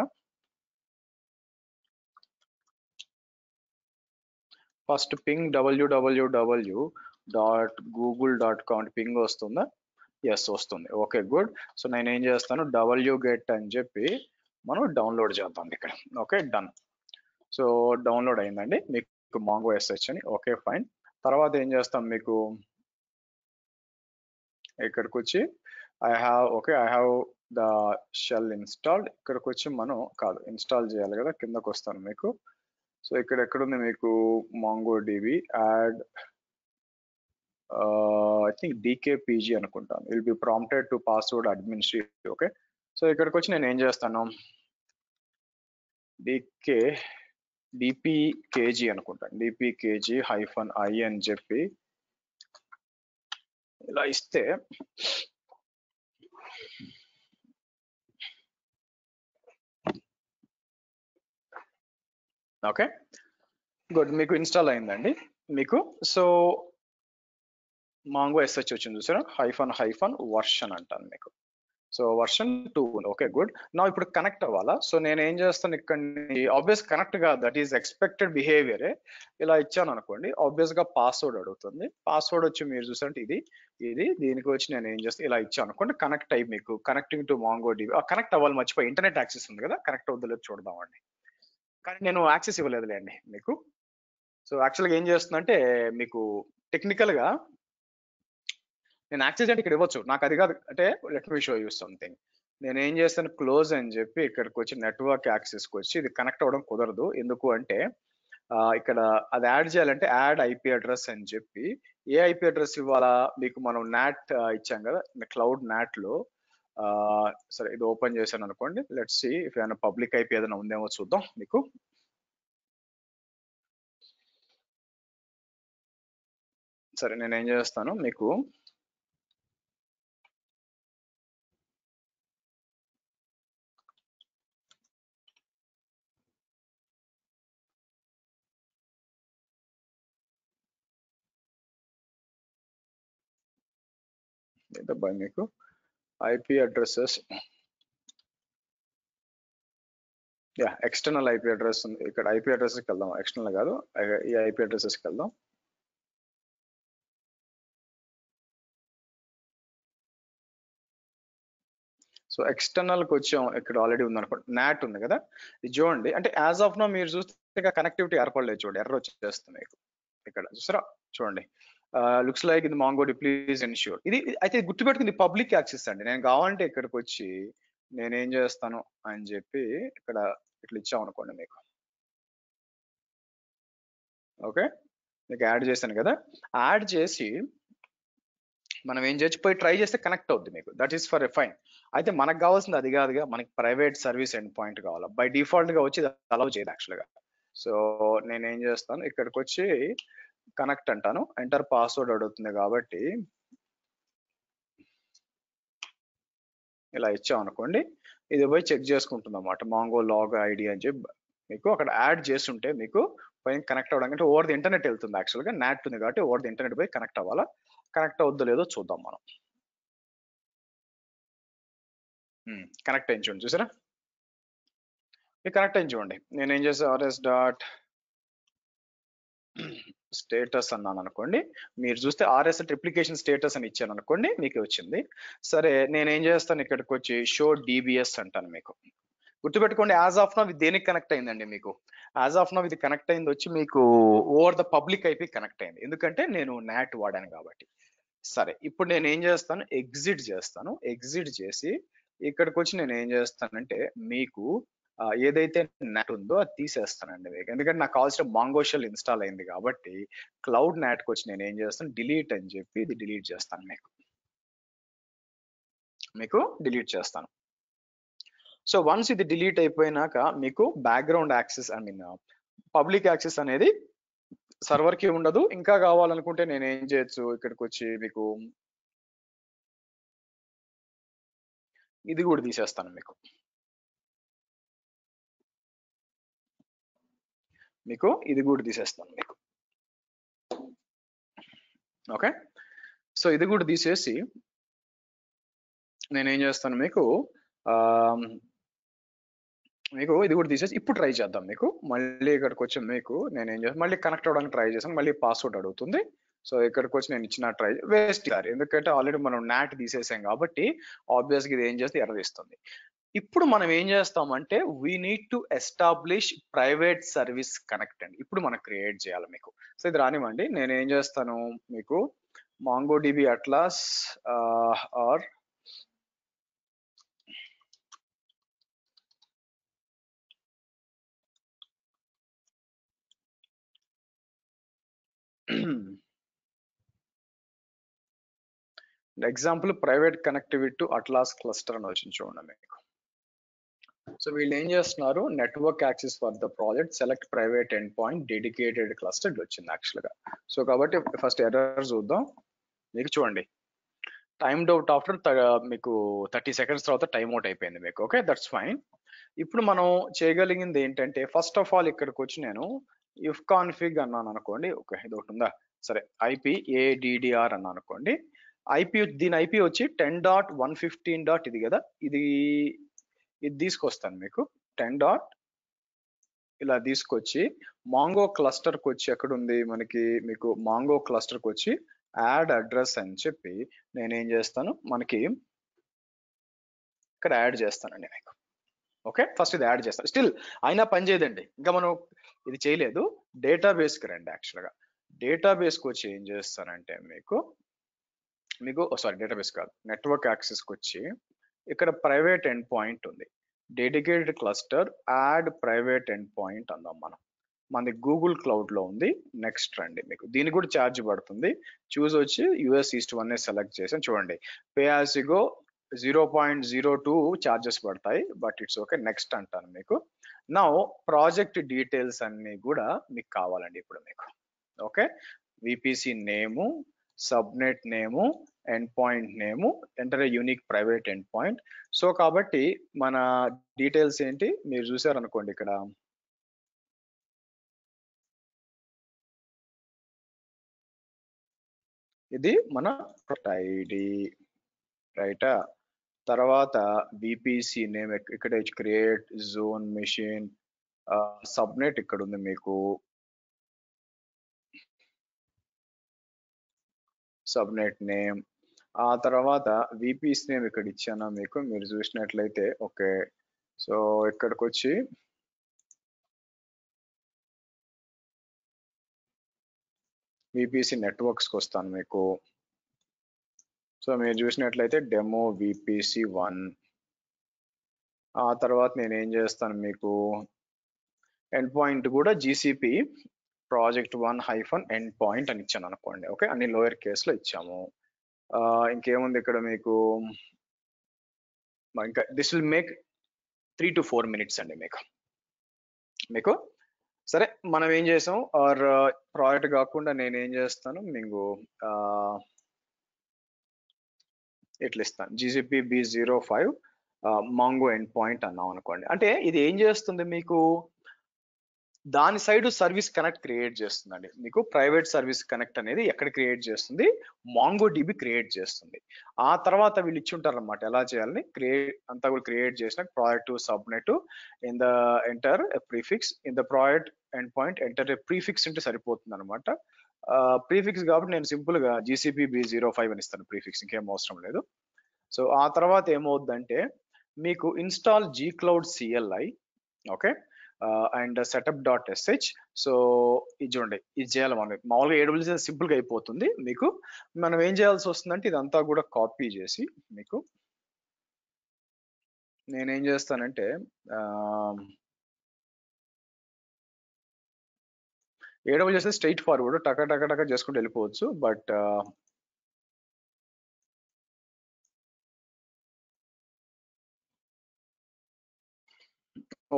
ఫస్ట్ పింగ్ www.google.com పింగ్ వస్తుందా? ఎస్ వస్తుంది. Okay good. సో నేను ఏం చేస్తాను, wget అని చెప్పి మనం డౌన్లోడ్ చేద్దాం ఇక్కడ. Okay done. సో డౌన్లోడ్ అయిందండి మీకు మాంగో SH అని. Okay fine. తర్వాత ఏం చేస్తాం మీకు, ఇక్కడికి వచ్చి I have the shell installed. ఇక్కడికి వచ్చి మనం కాదు ఇన్స్టాల్ చేయాలి కదా, కిందకు వస్తాను మీకు. సో ఇక్కడ ఎక్కడుంది మీకు MongoDB add I think DKPG అనుకుంటాను. Will be prompted to password administrative. Okay, so ఇక్కడికి వచ్చి నేను ఏం చేస్తాను, DPKG అనుకుంటాను, DPKG-i అని చెప్పి ఇలా ఇస్తే ఓకే, గుడ్. మీకు ఇన్స్టాల్ అయిందండి మీకు. సో మాంగో SH వచ్చింది చూసారా, వర్షన్ అంటాను మీకు. So version 2. Okay, good. నా ఇప్పుడు కనెక్ట్ అవ్వాలా. సో నేను ఏం చేస్తాను, ఇక్కడ ఆబ్వియస్ కనెక్ట్ గా దట్ ఈస్ ఎక్స్పెక్టెడ్ బిహేవియరే. ఇలా ఇచ్చాను అనుకోండి, ఆబ్వియస్ గా పాస్వర్డ్ అడుగుతుంది. పాస్వర్డ్ వచ్చి మీరు చూసారంటే ఇది దీనికి వచ్చి నేను ఏం చేస్తాను, ఇలా ఇచ్చాను అనుకోండి, కనెక్ట్ అయ్యి మీకు connecting to mango DB. Connect అవ్వాలి మర్చిపోయి, ఇంటర్నెట్ యాక్సెస్ ఉంది కదా, కనెక్ట్ అవుతుందో చూడదామండి. కానీ నేను యాక్సెస్ ఇవ్వలేదులేండి మీకు. సో యాక్చువల్గా ఏం చేస్తుందంటే మీకు టెక్నికల్ గా నేను యాక్సెస్ అంటే ఇక్కడ ఇవ్వచ్చు, నాకు అది కాదు అంటే let me show you something. నేను ఏం చేస్తాను, క్లోజ్ అని చెప్పి ఇక్కడికి వచ్చి నెట్వర్క్ యాక్సెస్కి వచ్చి ఇది కనెక్ట్ అవ్వడం కుదరదు. ఎందుకు అంటే ఇక్కడ అది యాడ్ చేయాలంటే యాడ్ IP అడ్రస్ అని చెప్పి, ఏ IP అడ్రస్ ఇవ్వాలా మీకు, మనం నాట్ ఇచ్చాం కదా క్లౌడ్ నాట్ లో. సరే ఇది ఓపెన్ చేశాను అనుకోండి, లెట్స్ సీ ఇఫ్ ఏమైనా పబ్లిక్ IP ఏదైనా ఉందేమో చూద్దాం మీకు. సరే నేను ఏం చేస్తాను మీకు, మీకు IP addresses, external IP address ఉంది ఇక్కడ. IP అడ్రస్కి వెళ్దాం, ఎక్స్టర్నల్ కాదు, ఈ IP అడ్రసెస్కి వెళ్దాం. సో ఎక్స్టర్నల్ కి వచ్చాం, ఇక్కడ ఆల్రెడీ ఉంది అనుకోండి, నాట్ ఉంది కదా, ఇది చూడండి. అంటే యాజ్ ఆఫ్ నో మీరు చూస్తే కనెక్టివిటీ ఏర్పడలేదు, చూడండి ఎర్ర వచ్చేస్తుంది మీకు ఇక్కడ చూసారా, చూడండి. లుక్స్ లైక్ ఇది మాంగోడి ప్లీజ్ ఎన్ష్యూర్. ఇది అయితే గుర్తుపెట్టుకుంది పబ్లిక్ యాక్సెస్ అండి. నేను కావాలంటే ఇక్కడికి వచ్చి నేనేం చేస్తాను అని చెప్పి ఇక్కడ ఇట్లా ఇచ్చాం అనుకోండి మీకు. ఓకే, మీకు యాడ్ చేశాను కదా, యాడ్ చేసి మనం ఏం చేయొచ్చు, పోయి ట్రై చేస్తే కనెక్ట్ అవుద్ది మీకు. That is for a fine. అయితే మనకు కావాల్సింది అది కాదుగా, మనకి ప్రైవేట్ సర్వీస్ ఎండ్ పాయింట్ కావాలి. బై డిఫాల్ట్ గా వచ్చి అలౌ చేయదు యాక్చువల్గా. సో నేను ఏం చేస్తాను, ఇక్కడికి వచ్చి కనెక్ట్ అంటాను, ఎంటర్ పాస్వర్డ్ అడుగుతుంది కాబట్టి ఇలా ఇచ్చాం అనుకోండి, ఇది పోయి చెక్ చేసుకుంటుంది అన్నమాట, మాంగో లాగ్ ID అని చెప్పి. మీకు అక్కడ యాడ్ చేస్తుంటే మీకు పైన కనెక్ట్ అవ్వడానికి ఓవర్ ది ఇంటర్నెట్ వెళ్తుంది. యాక్చువల్గా నాట్ ఉంది కాబట్టి ఓవర్ ది ఇంటర్నెట్ పోయి కనెక్ట్ అవ్వాలా. కనెక్ట్ అవుద్దో లేదో చూద్దాం మనం. కనెక్ట్ అయింది చూడండి, చూసారా, మీకు కనెక్ట్ అయింది చూడండి. నేను ఏం చేస్తాను, RS డాట్ స్టేటస్ అన్నాను అనుకోండి, మీరు చూస్తే RS ట్రిప్లికేషన్ స్టేటస్ అని ఇచ్చాను అనుకోండి, మీకు వచ్చింది. సరే నేను ఏం చేస్తాను, ఇక్కడికి వచ్చి షో DBS అంటాను మీకు. గుర్తుపెట్టుకోండి, యాజ్ ఆఫ్ నౌ ఇది దేనికి కనెక్ట్ అయిందండి మీకు, యాజ్ ఆఫ్ నౌ ఇది కనెక్ట్ అయింది వచ్చి మీకు over the public IP connect అయింది, ఎందుకంటే నేను నాట్ వాడాను కాబట్టి. సరే ఇప్పుడు నేను ఏం చేస్తాను, ఎగ్జిట్ చేస్తాను. ఎగ్జిట్ చేసి ఇక్కడికి వచ్చి నేను ఏం చేస్తానంటే మీకు ఏదైతే నాట్ ఉందో అది తీసేస్తానండి మీకు, ఎందుకంటే నాకు కావాల్సిన మాంగో షెల్ ఇన్స్టాల్ అయింది కాబట్టి. క్లౌడ్ నాట్కి వచ్చి నేను ఏం చేస్తాను, డిలీట్ అని చెప్పి ఇది డిలీట్ చేస్తాను మీకు డిలీట్ చేస్తాను. సో వన్స్ ఇది డిలీట్ అయిపోయినాక మీకు background access, I mean public access అనేది సర్వర్ కి ఉండదు. ఇంకా కావాలనుకుంటే నేను ఏం చేయొచ్చు, ఇక్కడికి వచ్చి మీకు ఇది కూడా తీసేస్తాను మీకు ఇది కూడా తీసేస్తాను మీకు. ఓకే, సో ఇది కూడా తీసేసి నేనేం చేస్తాను మీకు ఇది కూడా తీసేసి ఇప్పుడు ట్రై చేద్దాం మీకు. మళ్ళీ ఇక్కడికి వచ్చి మీకు నేనేం చేస్తాను, మళ్ళీ కనెక్ట్ అవ్వడానికి ట్రై చేస్తాను, మళ్ళీ పాస్వర్డ్ అడుగుతుంది. సో ఇక్కడికి వచ్చి నేను ఇచ్చిన ట్రై వేస్ట్ గారు, ఎందుకంటే ఆల్రెడీ మనం నాట్ తీసేసాం కాబట్టి ఆబ్వియస్గా ఇది ఏం చేస్తే ఎర్రర్ ఇస్తుంది. ఇప్పుడు మనం ఏం చేస్తామంటే we need to establish private service connect అండి. ఇప్పుడు మనం క్రియేట్ చేయాలి మీకు. సో ఇది రానివ్వండి, నేను ఏం చేస్తాను మీకు MongoDB Atlas or example private connectivity to Atlas cluster అని వచ్చింది చూడండి మీకు. సో వీళ్ళు ఏం చేస్తున్నారు, network access for the project, select private end point dedicated cluster వచ్చింది యాక్చువల్గా. సో కాబట్టి ఫస్ట్ ఎర్రర్ చూద్దాం మీకు. చూడండి టైమ్డ్ అవుట్ ఆఫ్టర్ మీకు 30 seconds తర్వాత టైమ్ అవుట్ అయిపోయింది మీకు. Okay, that's fine. ఇప్పుడు మనం చేయగలిగింది ఏంటంటే ఫస్ట్ ఆఫ్ ఆల్ ఇక్కడికి వచ్చి నేను ఇఫ్ కాన్ఫిగ్ అన్నాను అనుకోండి. ఓకే, ఇది ఒకటి ఉందా, సరే ఐపీ ఏడిడిఆర్ అన్నాను అనుకోండి. దీని ఐపీ వచ్చి 10.115. ఇది కదా, ఇది తీసుకొస్తాను మీకు 10. ఇలా తీసుకొచ్చి మాంగో క్లస్టర్కి వచ్చి ఎక్కడ ఉంది మనకి, మీకు మాంగో క్లస్టర్కి వచ్చి యాడ్ అడ్రస్ అని చెప్పి నేనేం చేస్తాను, మనకి ఇక్కడ యాడ్ చేస్తానండి మీకు. ఓకే, ఫస్ట్ ఇది యాడ్ చేస్తాను. స్టిల్ అయినా పని చేయదండి, ఇంకా మనం ఇది చేయలేదు. డేటాబేస్కి రండి. యాక్చువల్గా డేటాబేస్కి వచ్చి ఏం చేస్తానంటే మీకు సారీ డేటాబేస్ కాదు, నెట్వర్క్ యాక్సెస్కి వచ్చి ఇక్కడ ప్రైవేట్ ఎండ్ పాయింట్ ఉంది, dedicated cluster add private end point అందాం మనం. మనది గూగుల్ క్లౌడ్ లో ఉంది. నెక్స్ట్ రండి, మీకు దీనికి కూడా ఛార్జ్ పడుతుంది. చూస్ వచ్చి యుఎస్ ఈస్ట్ 1 సెలెక్ట్ చేసాను. చూడండి, pay as you go 0.02 charges పడతాయి, బట్ ఇట్స్ ఓకే. నెక్స్ట్ అంటాను మీకు. నౌ ప్రాజెక్ట్ డీటెయిల్స్ అన్ని కూడా మీకు కావాలండి ఇప్పుడు మీకు. Okay, VPC name, subnet name, end point name, enter a unique private end point. So కాబట్టి మన డీటెయిల్స్ ఏంటి మీరు చూసారనుకోండి, ఇక్కడ ఇది మన ఐడి రైటా. తర్వాత విపిసి నేమ్ ఇక్కడ క్రియేట్ జోన్ మెషిన్, సబ్నెట్ ఇక్కడ ఉంది మీకు, సబ్నెట్ నేమ్. ఆ తర్వాత విపిసి నేమ్ ఇక్కడ ఇచ్చాను మీకు, మీరు చూసినట్లయితే. ఓకే, సో ఇక్కడికి వచ్చి విపిసి నెట్వర్క్స్కి వస్తాను మీకు. సో మీరు చూసినట్లయితే డెమో విపిసి 1. ఆ తర్వాత నేను ఏం చేస్తాను మీకు, ఎండ్ పాయింట్ కూడా జీసీపీ ప్రాజెక్ట్ 1 ఎండ్ పాయింట్ అని ఇచ్చాను అనుకోండి. ఓకే, అన్ని లోయర్ కేసులో ఇచ్చాము. ఇంకేముంది ఇక్కడ మీకు, ఇంకా this will make 3 to 4 minutes అండి మీకు. సరే, మనం ఏం చేసాం, ఆర్ ప్రాజెక్ట్ కాకుండా నేను ఏం చేస్తాను మీకు ఇట్లా ఇస్తాను, GCP B05 mango end point అన్నాం అనుకోండి. అంటే ఇది ఏం చేస్తుంది మీకు, దాని సైడ్ సర్వీస్ కనెక్ట్ క్రియేట్ చేస్తుందండి మీకు. ప్రైవేట్ సర్వీస్ కనెక్ట్ అనేది ఎక్కడ క్రియేట్ చేస్తుంది, మాంగో డిబి క్రియేట్ చేస్తుంది. ఆ తర్వాత వీళ్ళు ఇచ్చి ఉంటారు అనమాట ఎలా చేయాలని. క్రియేట్ అంతా కూడా క్రియేట్ చేసిన project subnet in the enter prefix in the project end point enter prefix అంటే సరిపోతుంది అనమాట. ప్రీఫిక్స్ కాబట్టి నేను సింపుల్ గా జీసీపీ B05 అని ఇస్తాను ప్రీఫిక్స్, ఇంకేం అవసరం లేదు. సో ఆ తర్వాత ఏమవుద్దంటే మీకు install G Cloud CLI. Okay, and setup.sh. So ఇది చూడండి, ఇది చేయాలి మనం. మామూలుగా AWS సింపుల్ గా అయిపోతుంది మీకు. మనం ఏం చేయాల్సి వస్తుందంటే ఇదంతా కూడా కాపీ చేసి మీకు నేనేం చేస్తానంటే AWS స్ట్రైట్ ఫార్వర్డ్ టక టక టక చేసుకుంటూ వెళ్ళిపోవచ్చు. బట్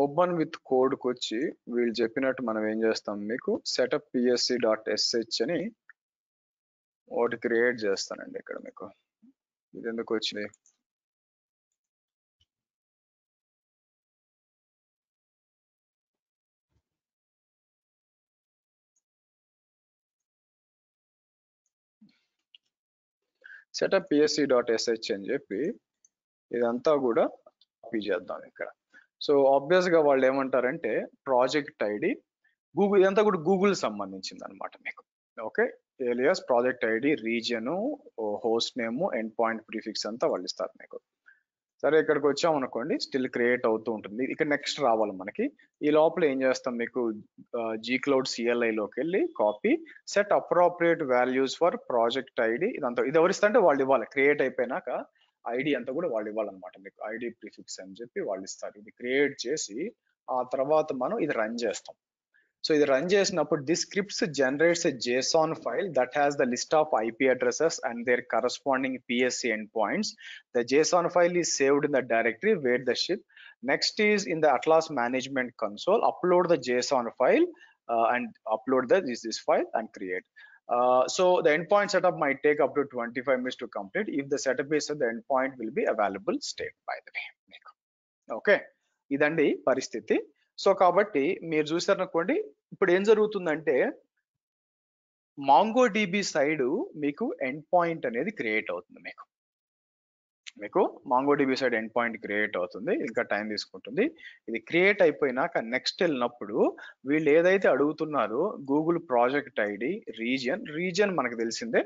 ఓపెన్ విత్ కోడ్కి వచ్చి వీళ్ళు చెప్పినట్టు మనం ఏం చేస్తాం మీకు, సెటప్ psc.sh అని ఒకటి క్రియేట్ చేస్తానండి ఇక్కడ మీకు. ఇది ఎందుకు వచ్చింది, సెటప్ psc.sh అని చెప్పి ఇదంతా కూడా కాపీ చేద్దాం ఇక్కడ. సో ఆబ్వియస్ గా వాళ్ళు ఏమంటారంటే ప్రాజెక్ట్ ఐడి గూగుల్, ఇదంతా కూడా గూగుల్ సంబంధించింది అనమాట మీకు. Okay, alias project ID region host name end point prefix అంతా వాళ్ళు ఇస్తారు మీకు. సరే, ఇక్కడికి వచ్చాం అనుకోండి, స్టిల్ క్రియేట్ అవుతూ ఉంటుంది. ఇక్కడ నెక్స్ట్ రావాలి మనకి. ఈ లోపల ఏం చేస్తాం మీకు, G Cloud CLI లోకి వెళ్ళి copy set appropriate values for project ID. ఇదంతా ఇది ఎవరిస్తా అంటే వాళ్ళు ఇవ్వాలి. క్రియేట్ అయిపోయినాక ఐడి అంతా కూడా వాళ్ళు ఇవ్వాలన్నమాట మీకు. ఐడి ప్రిఫిక్స్ అని చెప్పి వాళ్ళు ఇస్తారు. ఇది క్రియేట్ చేసి ఆ తర్వాత మనం ఇది రన్ చేస్తాం. సో ఇది రన్ చేసినప్పుడు this scripts generates a JSON file that has the list of IP addresses and their corresponding PSC endpoints. The JSON file is saved in the directory where the ship. Next is in the Atlas management console, upload the JSON file and upload this file and create. So the endpoint setup might take up to 25 minutes to complete. If the setup is set, the endpoint will be available state, by the way. Okay, ఇదండి పరిస్థితి. సో కాబట్టి మీరు చూసారనుకోండి, ఇప్పుడు ఏం జరుగుతుందంటే మాంగోడిబి సైడ్ మీకు ఎండ్ పాయింట్ అనేది క్రియేట్ అవుతుంది మీకు MongoDB side end point create అవుతుంది. ఇంకా టైం తీసుకుంటుంది. ఇది క్రియేట్ అయిపోయినాక నెక్స్ట్ వెళ్ళినప్పుడు వీళ్ళు ఏదైతే అడుగుతున్నారో గూగుల్ ప్రాజెక్ట్ ఐడి, రీజియన్ మనకు తెలిసిందే,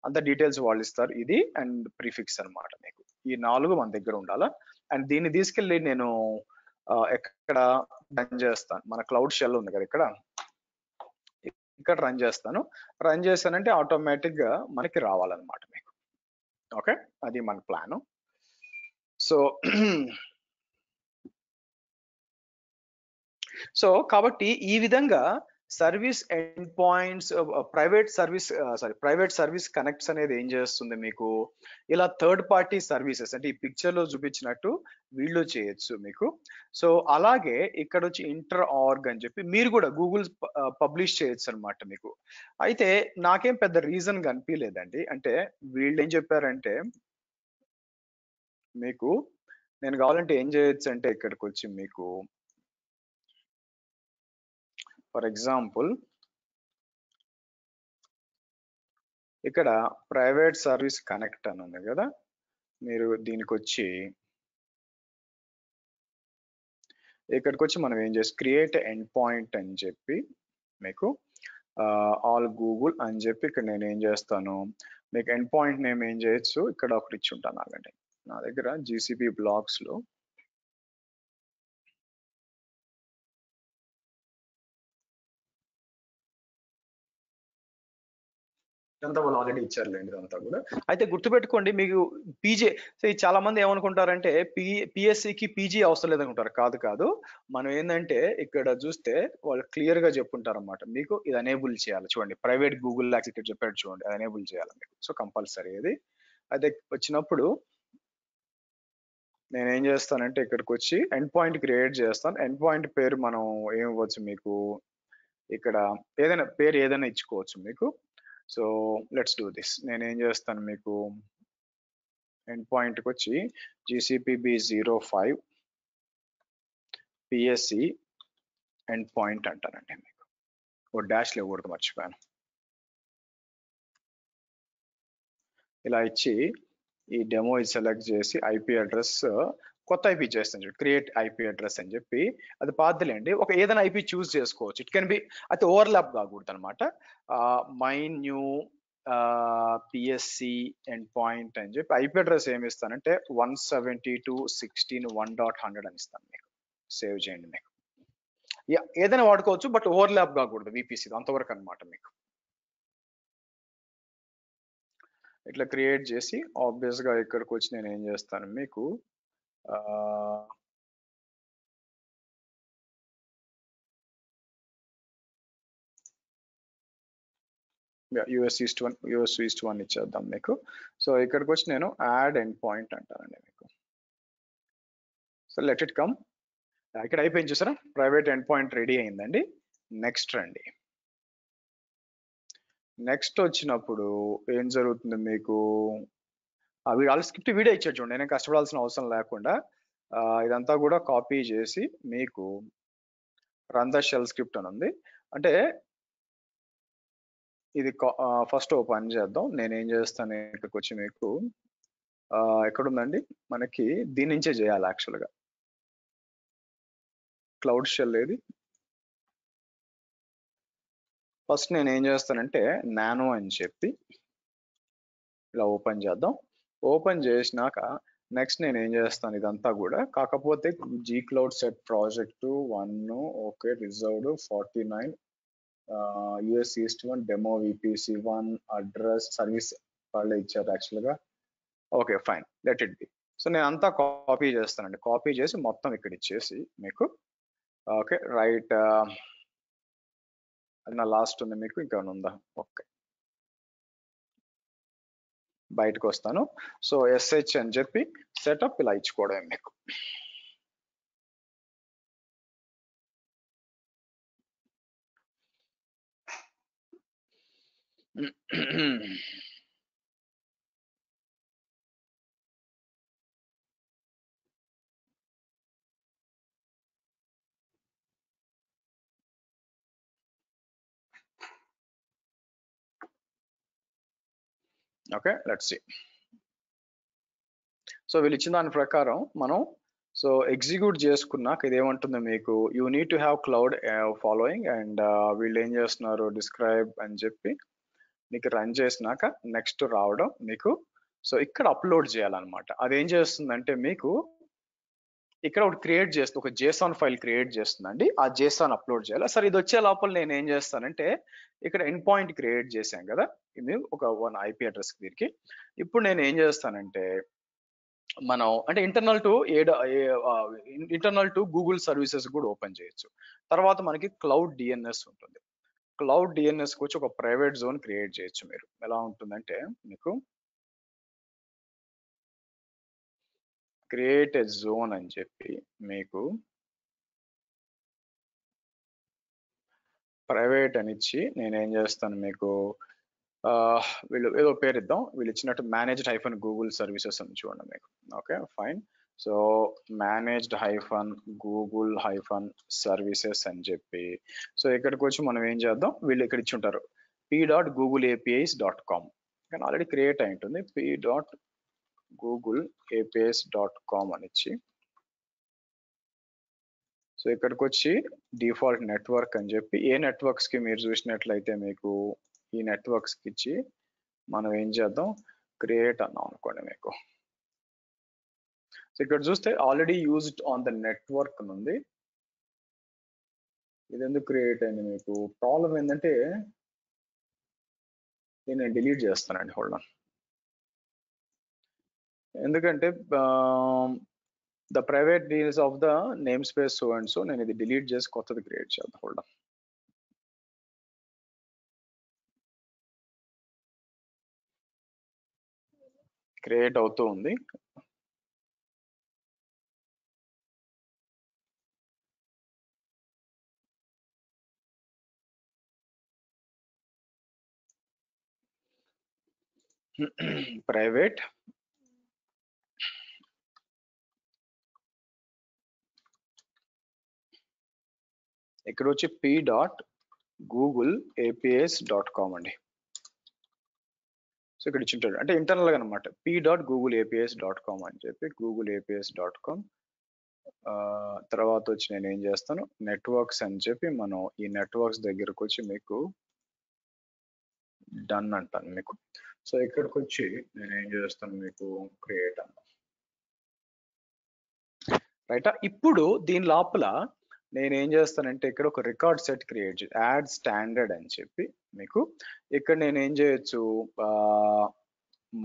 అంత డీటెయిల్స్ వాళ్ళు ఇస్తారు. ఇది అండ్ ప్రిఫిక్స్ అన్నమాట. మీకు ఈ 4 మన దగ్గర ఉండాలా. అండ్ దీన్ని తీసుకెళ్ళి నేను ఎక్కడ రన్ చేస్తాను, మన క్లౌడ్ షెల్ ఉంది కదా ఇక్కడ రన్ చేస్తాను. రన్ చేశానంటే ఆటోమేటిక్ గా మనకి రావాలన్నమాట మీకు. ఓకే, అది మన ప్లాన్. సో సో కాబట్టి ఈ విధంగా service end points, private service connects అనేది ఏం చేస్తుంది మీకు, ఇలా థర్డ్ పార్టీ సర్వీసెస్ అంటే ఈ పిక్చర్ లో చూపించినట్టు వీళ్ళు చేయొచ్చు మీకు. సో అలాగే ఇక్కడ వచ్చి ఇంటర్ ఆర్గ్ అని చెప్పి మీరు కూడా గూగుల్ పబ్లిష్ చేయొచ్చు అనమాట మీకు. అయితే నాకేం పెద్ద రీజన్ కనిపించలేదండి. అంటే వీళ్ళు ఏం చెప్పారంటే మీకు, నేను కావాలంటే ఏం చేయొచ్చు అంటే ఇక్కడికి వచ్చి మీకు ఫర్ ఎగ్జాంపుల్ ఇక్కడ ప్రైవేట్ సర్వీస్ కనెక్ట్ అని ఉంది కదా, మీరు దీనికి వచ్చి ఇక్కడికి వచ్చి మనం ఏం చేసి క్రియేట్ ఎండ్ పాయింట్ అని చెప్పి మీకు ఆల్ గూగుల్ అని చెప్పి ఇక్కడ నేను ఏం చేస్తాను, మీకు ఎండ్ పాయింట్ నేమ్ ఏం చేయొచ్చు ఇక్కడ ఒకటి ఇచ్చి ఉంటాను. ఆగండి, నా దగ్గర జీసీపీ బ్లాగ్స్ లో ఇదంతా వాళ్ళు ఆల్రెడీ ఇచ్చారులేండి ఇదంతా కూడా. అయితే గుర్తుపెట్టుకోండి, మీకు పీజీ చాలా మంది ఏమనుకుంటారంటే పిఎస్సికి పీజీ అవసరం లేదనుకుంటారు. కాదు, మనం ఏంటంటే ఇక్కడ చూస్తే వాళ్ళు క్లియర్ గా చెప్పుంటారు అనమాట. మీకు ఇది ఎనేబుల్ చేయాలి, చూడండి ప్రైవేట్ గూగుల్ యాక్సెస్ ఇక్కడ చెప్పాడు చూడండి, అది ఎనేబుల్ చేయాలి మీకు. సో కంపల్సరీ అది. అదే వచ్చినప్పుడు నేను ఏం చేస్తానంటే ఇక్కడికి వచ్చి ఎండ్ పాయింట్ క్రియేట్ చేస్తాను. ఎండ్ పాయింట్ పేరు మనం ఏం ఇవ్వచ్చు మీకు, ఇక్కడ ఏదైనా పేరు ఏదైనా ఇచ్చుకోవచ్చు మీకు. So let's do this. నేను ఏం చేస్తాను మీకు, ఎండ్ పాయింట్ కి వచ్చి GCPB05 PSC ఎండ్ పాయింట్ అంటానండి మీకు. ఓ డాష్ లేకూడదు, మర్చిపోయాను. ఇలా ఇచ్చి ఈ డెమో సెలెక్ట్ చేసి ఐపీ అడ్రస్ కొత్త ఐపీ చేస్తాను చూడండి, క్రియేట్ ఐపీ అడ్రస్ అని చెప్పి. అది పాతలేండి, ఒక ఏదైనా ఐపీ చూస్ చేసుకోవచ్చు. ఇట్ కెన్ బి, అయితే ఓవర్లాప్ కాకూడదు అనమాట. My new PSC end point అని చెప్పి ఐపీ అడ్రస్ ఏమి ఇస్తానంటే 172.16.1.100 అని ఇస్తాను మీకు. సేవ్ చేయండి మీకు. ఏదైనా వాడుకోవచ్చు, బట్ ఓవర్లాప్ కాకూడదు విపిసి, అంతవరకు అనమాట మీకు. ఇట్లా క్రియేట్ చేసి ఆబ్వియస్ గా ఇక్కడికి వచ్చి నేను ఏం చేస్తాను మీకు, యూఎస్ ఈస్ట్ వన్ ఇచ్చేద్దాం మీకు. సో ఇక్కడికి వచ్చి నేను యాడ్ ఎండ్ పాయింట్ అంటానండి మీకు. So let it come. ఇక్కడ అయిపోయింది చూసారా, ప్రైవేట్ ఎండ్ పాయింట్ రెడీ అయిందండి. నెక్స్ట్ రండి. నెక్స్ట్ వచ్చినప్పుడు ఏం జరుగుతుంది మీకు, వాళ్ళు స్క్రిప్ట్ వీడియో ఇచ్చారు చూడండి, నేను కష్టపడాల్సిన అవసరం లేకుండా ఇదంతా కూడా కాపీ చేసి మీకు రన్ ద షెల్ స్క్రిప్ట్ అని ఉంది. అంటే ఇది ఫస్ట్ ఓపెన్ చేద్దాం. నేను ఏం చేస్తాను ఇక్కడికి వచ్చి మీకు, ఎక్కడుందండి మనకి, దీని నుంచే చేయాలి యాక్చువల్గా. క్లౌడ్ షెల్ ఏది, ఫస్ట్ నేను ఏం చేస్తానంటే నానో అని చెప్పి ఇలా ఓపెన్ చేద్దాం. ఓపెన్ చేసినాక నెక్స్ట్ నేను ఏం చేస్తాను ఇదంతా కూడా, కాకపోతే G cloud set project 1 okay, reserved 49 US east 1 demo VPC1 address service వాళ్ళే ఇచ్చారు యాక్చువల్గా. Okay fine, let it be. So నేను అంతా కాపీ చేస్తానండి, కాపీ చేసి మొత్తం ఇక్కడ ఇచ్చేసి మీకు. ఓకే రైట్, అది నా లాస్ట్ ఉంది మీకు, ఇంకా ఉందా? ఓకే, బయటకు వస్తాను. సో SH అని చెప్పి సెటప్ ఇలా ఇచ్చుకోవడం మీకు. Okay, let's see. సో వీళ్ళు ఇచ్చిన దాని ప్రకారం మనం సో ఎగ్జిక్యూట్ చేసుకున్నాక ఇది ఏమంటుంది మీకు, you need to have cloud following and వీళ్ళు ఏం చేస్తున్నారు డిస్క్రైబ్ అని చెప్పి మీకు రన్ చేసినాక నెక్స్ట్ రావడం మీకు. సో ఇక్కడ అప్లోడ్ చేయాలన్నమాట. అదేం చేస్తుందంటే మీకు ఇక్కడ ఒకటి క్రియేట్ చేస్తుంది, ఒక జేసాన్ ఫైల్ క్రియేట్ చేస్తుందండి. ఆ జేసాన్ అప్లోడ్ చేయాలి. సరే ఇది వచ్చే లోపల నేను ఏం చేస్తానంటే ఇక్కడ ఎండ్ పాయింట్ క్రియేట్ చేశాం కదా, ఇది ఒక 1 IP అడ్రస్ దీనికి. ఇప్పుడు నేను ఏం చేస్తానంటే మనం అంటే ఇంటర్నల్ టు గూగుల్ సర్వీసెస్ కూడా ఓపెన్ చేయొచ్చు. తర్వాత మనకి క్లౌడ్ డిఎన్ఎస్ ఉంటుంది. క్లౌడ్ డిఎన్ఎస్ కి వచ్చి ఒక ప్రైవేట్ జోన్ క్రియేట్ చేయొచ్చు. మీరు ఎలా ఉంటుందంటే మీకు క్రియేట్ ఎ జోన్ అని చెప్పి మీకు ప్రైవేట్ అని ఇచ్చి నేనేం చేస్తాను మీకు వీళ్ళు ఏదో పేరు ఇద్దాం. వీళ్ళు ఇచ్చినట్టు మేనేజ్డ్ హైఫన్ గూగుల్ సర్వీసెస్ అని చూడండి మీకు. Okay fine. So managed hyphen Google hyphen services అని చెప్పి సో ఇక్కడికి వచ్చి మనం ఏం చేద్దాం, వీళ్ళు ఇక్కడ ఇచ్చి ఉంటారు p.googleapis.com కానీ ఆల్రెడీ క్రియేట్ అయి ఉంటుంది. p.googleapis.com అని ఇచ్చి సో ఇక్కడికి వచ్చి డిఫాల్ట్ నెట్వర్క్ అని చెప్పి ఏ నెట్వర్క్స్ కి మీరు చూసినట్లయితే మీకు ఈ నెట్వర్క్స్ కి ఇచ్చి మనం ఏం చేద్దాం క్రియేట్ అన్నాం అనుకోండి మీకు. సో ఇక్కడ చూస్తే already used on the network ఉంది. ఇది ఎందుకు క్రియేట్ అయింది మీకు, ప్రాబ్లం ఏంటంటే నేను డిలీట్ చేస్తానండి. Hold on. ఎందుకంటే the private deals of the name space so and so నేను ఇది డిలీట్ చేసి కొత్తది క్రియేట్ చేద్దాం. Hold on. క్రియేట్ అవుతూ ఉంది. ప్రైవేట్ ఇక్కడ వచ్చి p.googleapis.com అండి. సో ఇక్కడ ఇచ్చింటాడు అంటే ఇంటర్నల్ గా అనమాట p.googleapis.com అని చెప్పి googleapis.com. తర్వాత వచ్చి నేను ఏం చేస్తాను నెట్వర్క్స్ అని చెప్పి మనం ఈ నెట్వర్క్స్ దగ్గరకు వచ్చి మీకు డన్ అంటాను మీకు. సో ఇక్కడికి వచ్చి నేను ఏం చేస్తాను మీకు క్రియేట్ అన్న రైట్. ఇప్పుడు దీని లోపల నేను ఏం చేస్తానంటే ఇక్కడ ఒక రికార్డ్ సెట్ క్రియేట్ చేసి యాడ్ స్టాండర్డ్ అని చెప్పి మీకు ఇక్కడ నేను ఏం చేయొచ్చు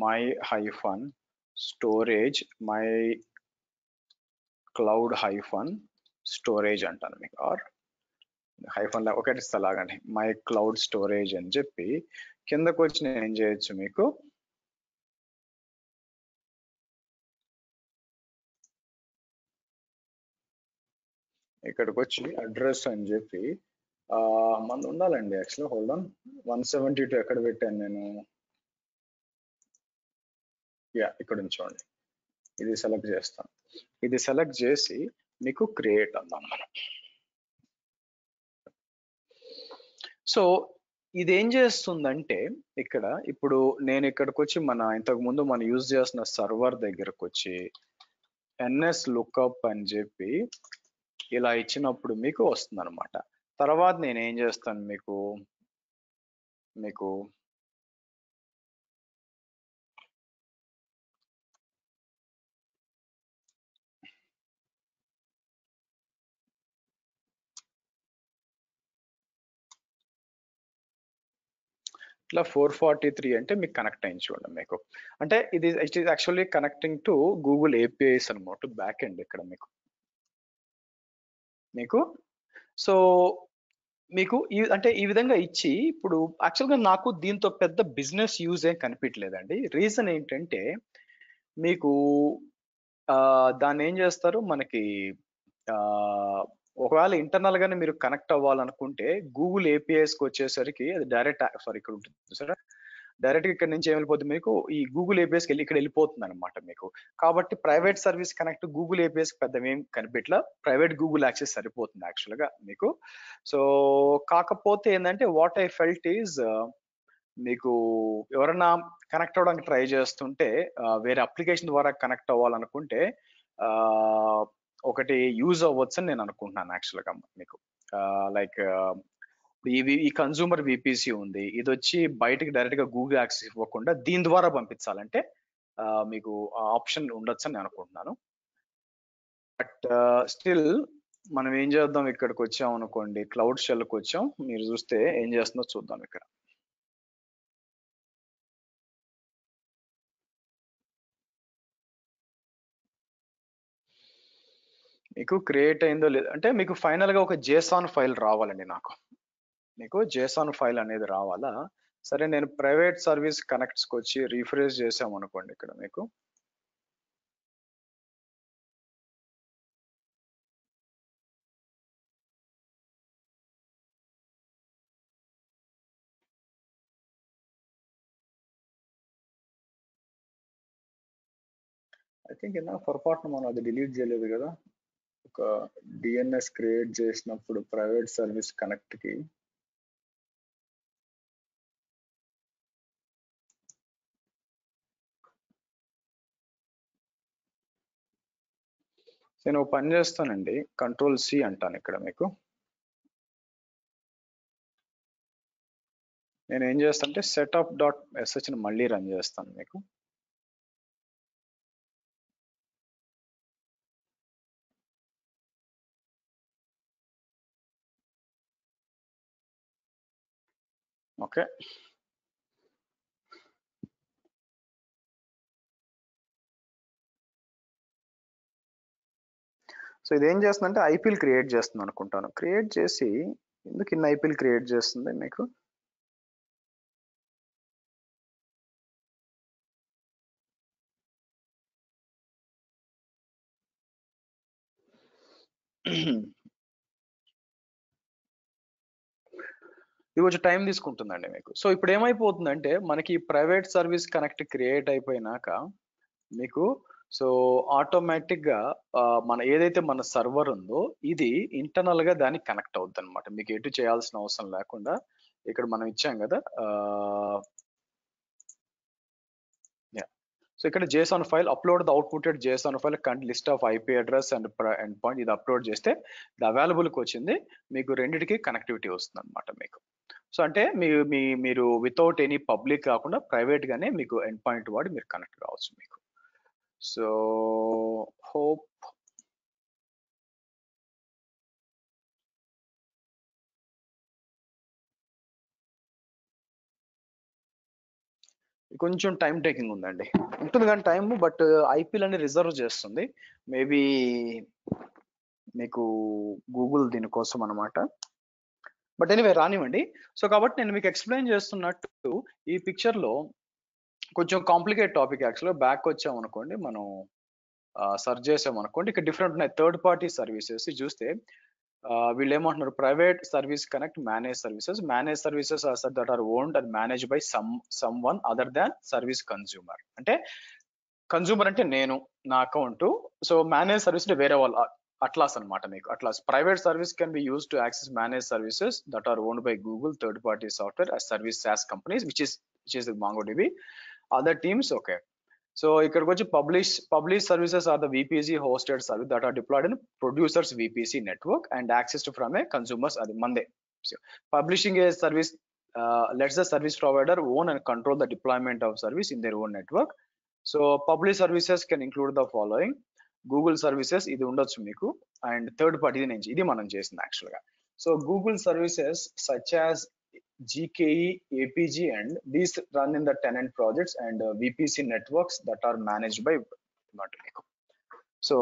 my hyphen storage my cloud hyphen storage అంటాను మీకు. ఆర్ హైఫన్ ఒకటి లాగండి మై క్లౌడ్ స్టోరేజ్ అని చెప్పి కిందకు వచ్చి నేను ఏం చేయొచ్చు మీకు ఇక్కడికి వచ్చి అడ్రస్ అని చెప్పి మన ఉండాలండి యాక్చువల్గా. Hold on. 172 ఎక్కడ పెట్టాను నేను, యా ఇక్కడ ఉంచండి. ఇది సెలెక్ట్ చేస్తాను. ఇది సెలెక్ట్ చేసి మీకు క్రియేట్ అందాం మనం. సో ఇది ఏం చేస్తుందంటే ఇక్కడ ఇప్పుడు నేను ఇక్కడికి వచ్చి మన ఇంతకు ముందు మనం యూజ్ చేసిన సర్వర్ దగ్గరకు వచ్చి ns లుక్అప్ అని చెప్పి ఇలా ఇచ్చినప్పుడు మీకు వస్తుంది అనమాట. తర్వాత నేను ఏం చేస్తాను మీకు ఇట్లా 443 అంటే మీకు కనెక్ట్ అయింది చూడండి మీకు. అంటే ఇది it is actually connecting to Google APIs అనమాట బ్యాక్ ఎండ్ ఇక్కడ మీకు. సో మీకు అంటే ఈ విధంగా ఇచ్చి ఇప్పుడు యాక్చువల్గా నాకు దీంతో పెద్ద బిజినెస్ యూజ్ ఏం కనిపించలేదండి. రీజన్ ఏంటంటే మీకు దాన్ని ఏం చేస్తారు మనకి ఒకవేళ ఇంటర్నల్ గానే మీరు కనెక్ట్ అవ్వాలనుకుంటే గూగుల్ ఏపీఐస్కి వచ్చేసరికి అది డైరెక్ట్ ఇక్కడ ఉంటుంది సరే డైరెక్ట్ ఇక్కడ నుంచి ఏమైపోతుంది మీకు ఈ గూగుల్ ఏపీఎస్కి వెళ్ళి ఇక్కడ వెళ్ళిపోతుంది అనమాట మీకు. కాబట్టి private service connect Google APS పెద్ద ఏం కనిపించలా, ప్రైవేట్ గూగుల్ యాక్సెస్ సరిపోతుంది యాక్చువల్ గా మీకు. సో కాకపోతే ఏంటంటే వాట్ ఐ ఫెల్ట్ ఈజ్ మీకు ఎవరైనా కనెక్ట్ అవ్వడానికి ట్రై చేస్తుంటే వేరే అప్లికేషన్ ద్వారా కనెక్ట్ అవ్వాలనుకుంటే ఒకటి యూజ్ అవ్వచ్చు అని నేను అనుకుంటున్నాను యాక్చువల్గా మీకు లైక్ ఈ కన్సూమర్ విపిసి ఉంది, ఇది వచ్చి బయటకి డైరెక్ట్ గా గూగుల్ యాక్సెస్ ఇవ్వకుండా దీని ద్వారా పంపించాలంటే మీకు ఆప్షన్ ఉండొచ్చు అని నేను అనుకుంటున్నాను. బట్ స్టిల్ మనం ఏం చేద్దాం, ఇక్కడికి వచ్చాం అనుకోండి, క్లౌడ్ షెల్కి వచ్చాం, మీరు చూస్తే ఏం చేస్తుందో చూద్దాం. ఇక్కడ మీకు క్రియేట్ అయిందో లేదు అంటే మీకు ఫైనల్ గా ఒక జేసాన్ ఫైల్ రావాలండి. మీకు జేసాన్ ఫైల్ అనేది రావాలా. సరే, నేను ప్రైవేట్ సర్వీస్ కనెక్ట్స్కి వచ్చి రీఫ్రెష్ చేసాం అనుకోండి, ఇక్కడ మీకు ఐ థింక్ ఇందాక పొరపాటున మనం అది డిలీట్ చేయలేదు కదా. ఒక డిఎన్ఎస్ క్రియేట్ చేసినప్పుడు ప్రైవేట్ సర్వీస్ కనెక్ట్ కి నేను పని చేస్తానండి, కంట్రోల్ సి అంటాను. ఇక్కడ మీకు నేను ఏం చేస్తానంటే సెటప్ డాట్ ఎస్హెచ్ ని మళ్ళీ రన్ చేస్తాను మీకు. ఓకే, సో ఇది ఏం చేస్తుందంటే ఐపీఎల్ క్రియేట్ చేస్తుంది అనుకుంటాను. క్రియేట్ చేసి ఎందుకు ఇన్ని ఐపీఎల్ క్రియేట్ చేస్తుంది మీకు, ఇది కొంచెం టైం తీసుకుంటుందండి మీకు. సో ఇప్పుడు ఏమైపోతుందంటే మనకి ప్రైవేట్ సర్వీస్ కనెక్ట్ క్రియేట్ అయిపోయినాక మీకు సో ఆటోమేటిక్ గా మన ఏదైతే మన సర్వర్ ఉందో ఇది ఇంటర్నల్ గా దానికి కనెక్ట్ అవుద్ది అనమాట. మీకు ఎటు చేయాల్సిన అవసరం లేకుండా ఇక్కడ మనం ఇచ్చాం కదా. సో ఇక్కడ JSON file upload the outputted JSON file count list of IP address and end point, ఇది అప్లోడ్ చేస్తే ఇది అవైలబుల్కి వచ్చింది. మీకు రెండింటికి కనెక్టివిటీ వస్తుంది అనమాట మీకు. సో అంటే మీరు వితౌట్ ఎనీ పబ్లిక్ కాకుండా ప్రైవేట్ గానే మీకు ఎండ్ పాయింట్ వాడి మీరు కనెక్ట్ కావచ్చు మీకు. సో హోప్ కొంచెం టైం టేకింగ్ ఉందండి, ఉంటుంది కానీ టైం, బట్ ఐపీఎల్ అని రిజర్వ్ చేస్తుంది మేబీ మీకు గూగుల్ దీనికోసం అనమాట. బట్ ఎనీవే రానివ్వండి. సో కాబట్టి నేను మీకు ఎక్స్ప్లెయిన్ చేస్తున్నట్టు ఈ పిక్చర్ లో కొంచెం కాంప్లికేట్ టాపిక్. యాక్చువల్గా బ్యాక్ వచ్చాం అనుకోండి, మనం సర్చ్ చేసాం అనుకోండి, ఇక్కడ డిఫరెంట్ ఉన్నాయి. థర్డ్ పార్టీ సర్వీసెస్ చూస్తే వీళ్ళు ఏమంటున్నారు, private service connect manage services that are owned and manage by someone other than service consumer. అంటే కన్స్యూమర్ అంటే నేను, నా అకౌంట్. సో మేనేజ్ సర్వీస్ అంటే వేరే వాళ్ళు, అట్లాస్ అనమాట మీకు. Atlas private service can be use to access manage services that are owned by Google third party software as service SaaS companies which is MongoDB other teams. Okay, so ఇక్కడికి వచ్చి publish services are the VPC hosted service that are deployed in producers VPC network and accessed from a consumers, అది మందే. Publishing a service lets the service provider own and control the deployment of service in their own network. So publish services can include the following: Google services, ఇది ఉండొచ్చు మీకు, అండ్ థర్డ్ పార్టీ ఇది మనం చేసింది యాక్చువల్గా. So Google services such as GKE, APG and these run in the tenant projects and VPC networks that are managed by మీకు. సో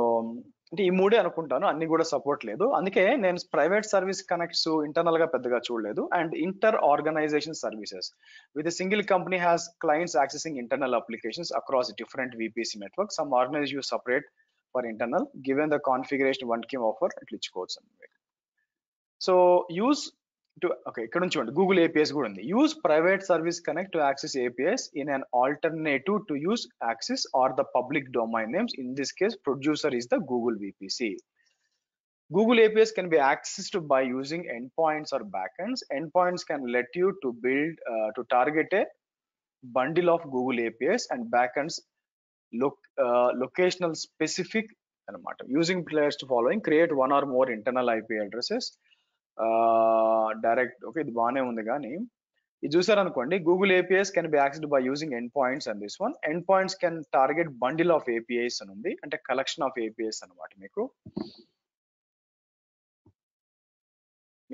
అంటే ఈ మూడే అనుకుంటాను, అన్ని కూడా సపోర్ట్ లేదు. అందుకే నేను ప్రైవేట్ సర్వీస్ కనెక్ట్స్ ఇంటర్నల్ గా పెద్దగా చూడలేదు. And inter organization services with single company has clients accessing internal applications across different VPC network. Some organize use separate for internal given the configuration one కి ఆఫర్ ఇట్లా ఇచ్చుకోవచ్చు అన్నమాట. సో యూజ్ టు, ఓకే ఇక్కడ నుంచి చూడండి, గూగుల్ APIs కూడా ఉంది. Use private service connect to access APIs in an alternative to use access are the public domain names. In this case producer is the Google VPC. Google APIs can be accessed by using endpoints or backends. Endpoints can let you to build to target a bundle of Google APIs, and backends locational specific అనమాట. Using players to following create one or more internal IP addresses. Direct okay, ఇది బాగానే ఉంది కానీ ఇది చూసారనుకోండి, Google APIs can be accessed by using endpoints and this one endpoints can target bundle of APIs అని ఉంది, అంటే కలెక్షన్ ఆఫ్ ఏపీఐస్ అనమాట. మీకు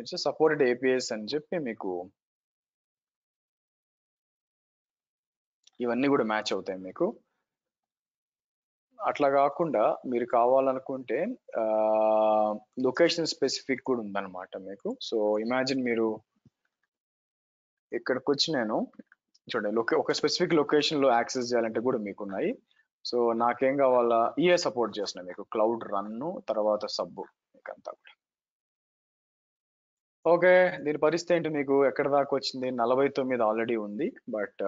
ఇట్స్ సపోర్టెడ్ ఏపీఐస్ అని చెప్పి మీకు ఇవన్నీ కూడా మ్యాచ్ అవుతాయి మీకు. అట్లా కాకుండా మీరు కావాలనుకుంటే లొకేషన్ స్పెసిఫిక్ కూడా ఉందన్నమాట మీకు. సో ఇమాజిన్ మీరు ఇక్కడికి వచ్చి నేను చూడండి ఒక స్పెసిఫిక్ లొకేషన్ లో యాక్సెస్ చేయాలంటే కూడా మీకు ఉన్నాయి. సో నాకేం కావాలా, ఈఏ సపోర్ట్ చేస్తున్నాయి మీకు, క్లౌడ్ రన్ తర్వాత సబ్బు మీకు అంతా కూడా. ఓకే, దీని పరిస్థితి ఏంటి, మీకు ఎక్కడ దాకా వచ్చింది? 49 ఆల్రెడీ ఉంది. బట్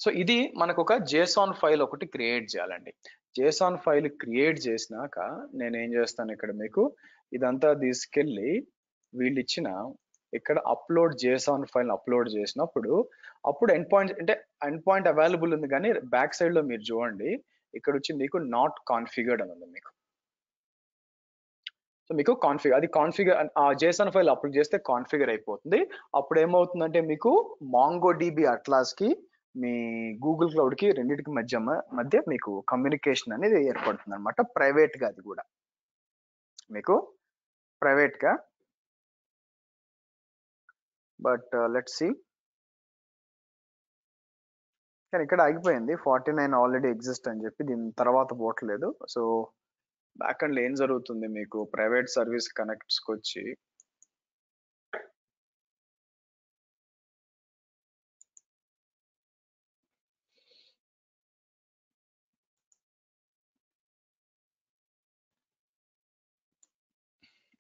సో ఇది మనకు ఒక జేసాన్ ఫైల్ ఒకటి క్రియేట్ చేయాలండి. జేసాన్ ఫైల్ క్రియేట్ చేసినాక నేను ఏం చేస్తాను, ఇక్కడ మీకు ఇదంతా తీసుకెళ్ళి వీళ్ళు ఇచ్చిన ఇక్కడ అప్లోడ్ జేసాన్ ఫైల్ అప్లోడ్ చేసినప్పుడు అప్పుడు ఎండ్ పాయింట్ అంటే ఎండ్ పాయింట్ అవైలబుల్ ఉంది, కానీ బ్యాక్ సైడ్ లో మీరు చూడండి ఇక్కడ వచ్చి మీకు నాట్ కాన్ఫిగర్డ్ అని ఉంది మీకు. సో మీకు అది కాన్ఫిగర్ ఆ జేసన్ ఫైల్ అప్లోడ్ చేస్తే కాన్ఫిగర్ అయిపోతుంది. అప్పుడు ఏమవుతుందంటే మీకు మాంగో డిబి అట్లాస్ కి మీ గూగుల్ క్లౌడ్ కి రెండింటికి మధ్య మీకు కమ్యూనికేషన్ అనేది ఏర్పడుతుంది అనమాట, ప్రైవేట్ గా. అది కూడా మీకు ప్రైవేట్ గా. బట్ లెట్స్ సి, కానీ ఇక్కడ ఆగిపోయింది 49 ఆల్రెడీ ఎగ్జిస్ట్ అని చెప్పి, దీని తర్వాత పోవట్లేదు. సో బ్యాక్ అండ్ ఏం జరుగుతుంది, మీకు ప్రైవేట్ సర్వీస్ కనెక్ట్స్ కి వచ్చి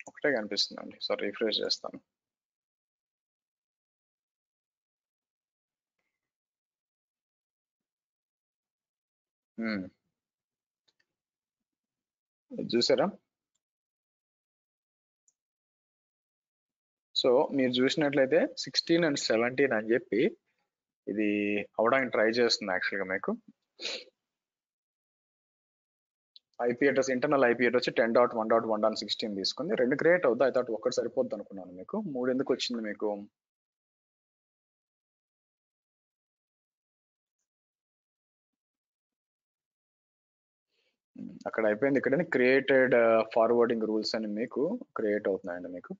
ఒకటే కనిపిస్తుందండి. సో రిఫ్రెష్ చేస్తాను. చూసారా? సో మీరు చూసినట్లయితే 16 and 17 అని చెప్పి ఇది అవడానికి ట్రై చేస్తుంది యాక్చువల్గా. మీకు IP address, internal IP address 10.1.1.16 తీసుకుంది. 2 క్రియేట్ అవుద్ది. అయితే ఒక్కటి సరిపోద్ది అనుకున్నాను. మీకు 3 ఎందుకు వచ్చింది మీకు? అక్కడ అయిపోయింది. ఇక్కడ క్రియేటెడ్ ఫార్వర్డింగ్ రూల్స్ అని మీకు క్రియేట్ అవుతున్నాయండి మీకు.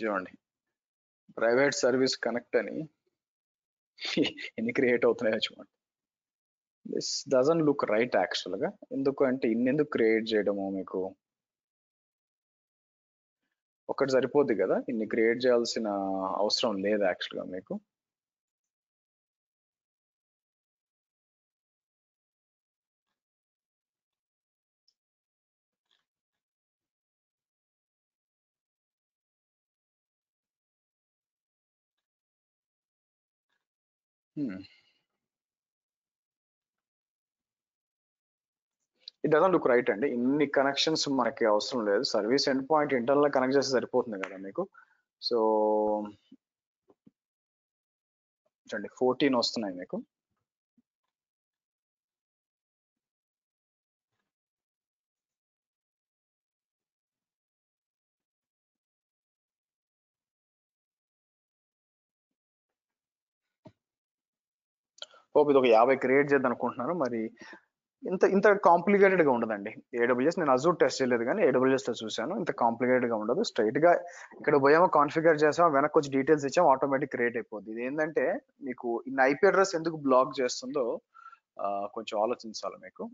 చూడండి, ప్రైవేట్ సర్వీస్ కనెక్ట్ అని ఎన్ని క్రియేట్ అవుతున్నాయో చూడండి. దిస్ డజన్ లుక్ రైట్ యాక్చువల్గా. ఎందుకు అంటే ఇన్నెందుకు క్రియేట్ చేయడము, మీకు ఒకటి సరిపోద్ది కదా, ఇన్ని క్రియేట్ చేయాల్సిన అవసరం లేదు యాక్చువల్గా మీకు. ఇట్ డజన్ లుక్ రైట్ అండి. ఇన్ని కనెక్షన్స్ మనకి అవసరం లేదు. Service end point internal connect చేస్తే సరిపోతుంది కదా మీకు. సో చూడండి 14 వస్తున్నాయి మీకు. హోప్ ఇది ఒక 50 క్రియేట్ చేద్దాం అనుకుంటున్నాను. మరి ఇంత కాంప్లికేటెడ్ గా ఉండదండి. ఏడబ్ల్యూఎస్ నేను అజూర్ టెస్ట్ చేయలేదు, కానీ ఏడబ్ల్యూఎస్ లో చూసాను. ఇంత కాంప్లికేటెడ్ గా ఉండదు. స్ట్రైట్ గా ఇక్కడ పోయామో కాన్ఫిగర్ చేసాం, వెనక్కి వచ్చి డీటెయిల్స్ ఇచ్చాం, ఆటోమేటిక్ క్రియేట్ అయిపోద్ది. ఇది ఏంటంటే మీకు ఇన్ని ఐపీ అడ్రస్ ఎందుకు బ్లాక్ చేస్తుందో కొంచెం ఆలోచించాలి మీకు.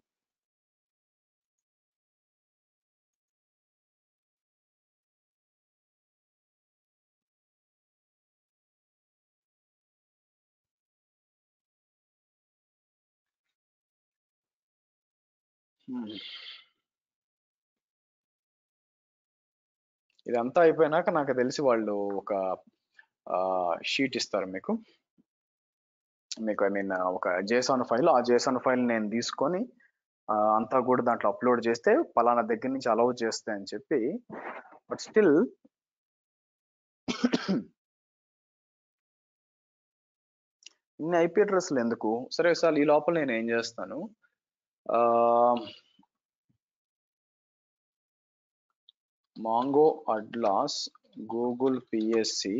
ఇదంతా అయిపోయినాక నాకు తెలిసి వాళ్ళు ఒక షీట్ ఇస్తారు మీకు ఐ మీన్ ఒక జేసాన్ ఫైల్. ఆ జేసాన్ ఫైల్ నేను తీసుకొని అంతా కూడా దాంట్లో అప్లోడ్ చేస్తే పలానా దగ్గర నుంచి అలౌ చేస్తే అని చెప్పి. బట్ స్టిల్ ఇన్ని ఐపీ అడ్రస్లు ఎందుకు? సరే సార్, ఈ లోపల నేను ఏం చేస్తాను, మాంగో అట్లాస్ గూగుల్ పిఎస్సి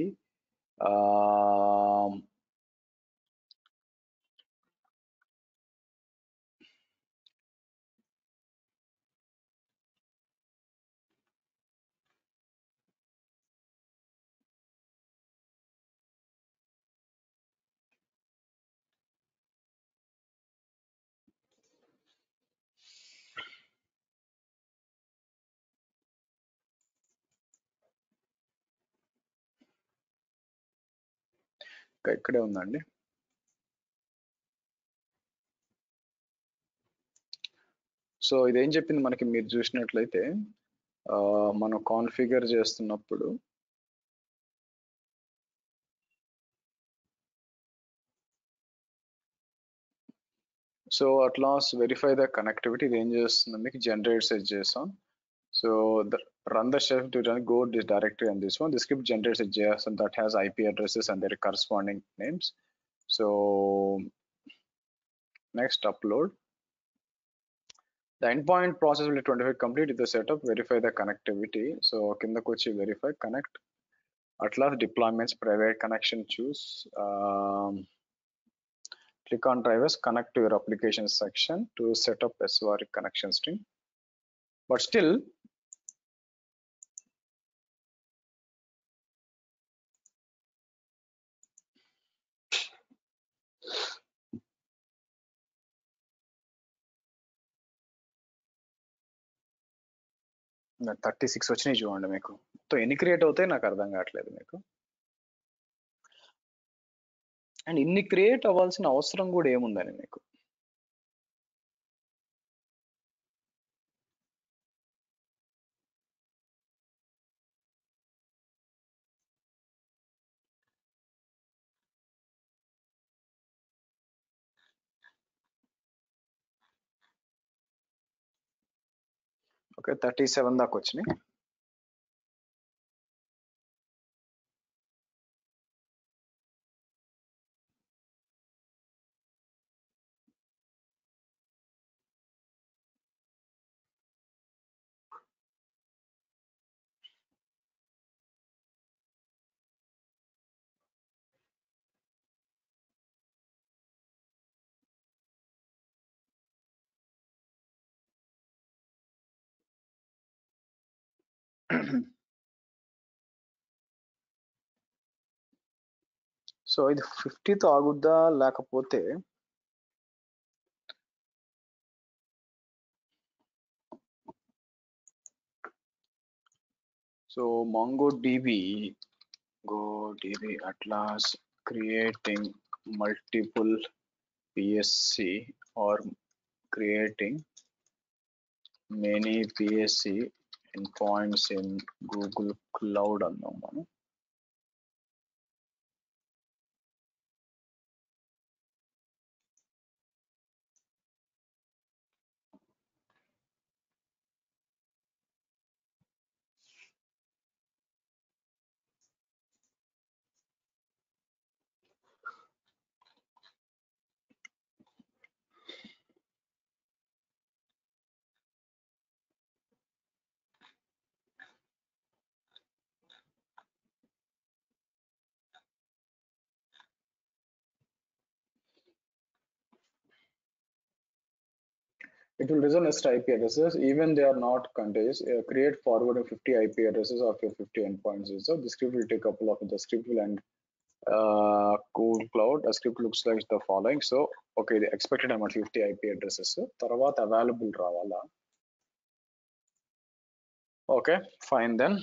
ఇక్కడే ఉందండి. సో ఇదేం చెప్పింది మనకి, మీరు చూసినట్లయితే మనం కాన్ఫిగర్ చేస్తున్నప్పుడు so atlas verify the connectivity. ఇది ఏం చేస్తుంది మీకు, generates a JSON. So run the chef to go this directory on this one. The script generates a JSON that has IP addresses and their corresponding names. So next, upload. The endpoint process will be 25 complete the setup. Verify the connectivity. So kinda kochi verify connect. Atlas deployments private connection choose. Click on drivers, connect to your application section to set up SVR connection string. But still, నాకు 36 వచ్చినాయి చూడండి. మీకు మొత్తం ఎన్ని క్రియేట్ అవుతాయి నాకు అర్థం కావట్లేదు మీకు. అండ్ ఇన్ని క్రియేట్ అవ్వాల్సిన అవసరం కూడా ఏముందని మీకు. ఓకే, 37 దాకా వచ్చినాయి. సో ఇది 50తో ఆగుద్దా లేకపోతే so MongoDB Atlas creating multiple PSC or creating many PSC endpoints in Google Cloud అన్నాం మనం. It will return list IP addresses, even they are not contains. Create forward 50 IP addresses of your 50 endpoints. So the script will take a couple of the script will end Google Cloud. The script looks like the following. So okay, the expected amount 50 IP addresses. తర్వాత available రావాలా? Okay, fine then.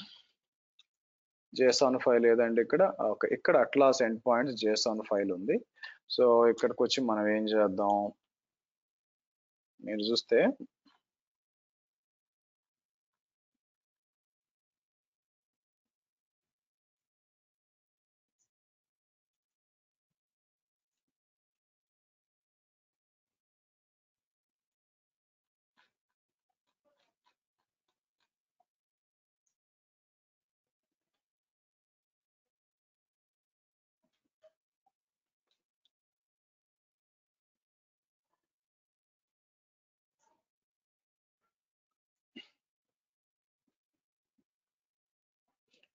JSON file ఏదండి ఇక్కడ? ఓకే, ఇక్కడ atlas end points JSON file ఉంది. సో ఇక్కడికి వచ్చి మనం ఏం చేద్దాం, మీరు చూస్తే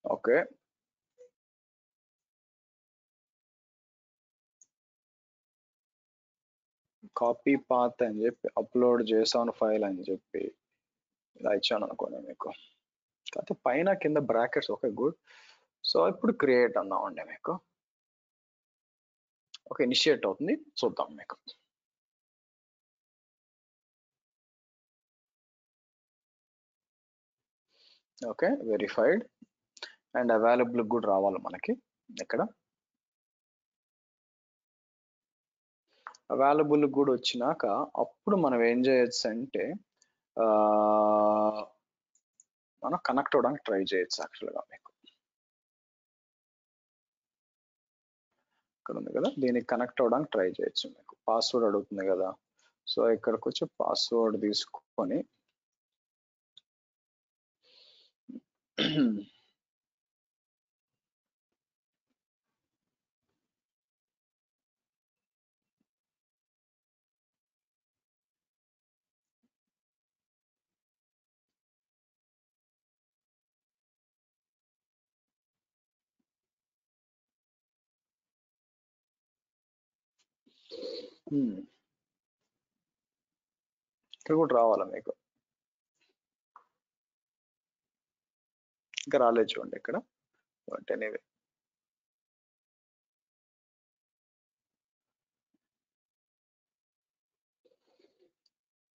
ఓకే, కాపీ పాత్ అని చెప్పి అప్లోడ్ JSON ఫైల్ అని చెప్పి ఇలా ఇచ్చాను అనుకోండి మీకు. కాకపోతే పైన కింద బ్రాకెట్స్ ఓకే గుడ్. సో ఇప్పుడు క్రియేట్ అన్నామండి మీకు. ఓకే, ఇనిషియేట్ అవుతుంది, చూద్దాం మీకు. ఓకే, వెరిఫైడ్ అండ్ అవైలబుల్ కూడా రావాలి మనకి. ఇక్కడ అవైలబుల్ కూడా వచ్చినాక అప్పుడు మనం ఏం చేయొచ్చు అంటే మనం కనెక్ట్ అవ్వడానికి ట్రై చేయొచ్చు యాక్చువల్గా మీకు. ఇక్కడ ఉంది కదా, దీనికి కనెక్ట్ అవ్వడానికి ట్రై చేయొచ్చు మీకు. పాస్వర్డ్ అడుగుతుంది కదా, సో ఇక్కడికి వచ్చి పాస్వర్డ్ తీసుకొని ఇక్కడ కూడా రావాలా మీకు. ఇంకా రాలేదు చూడండి ఇక్కడ. But anyway,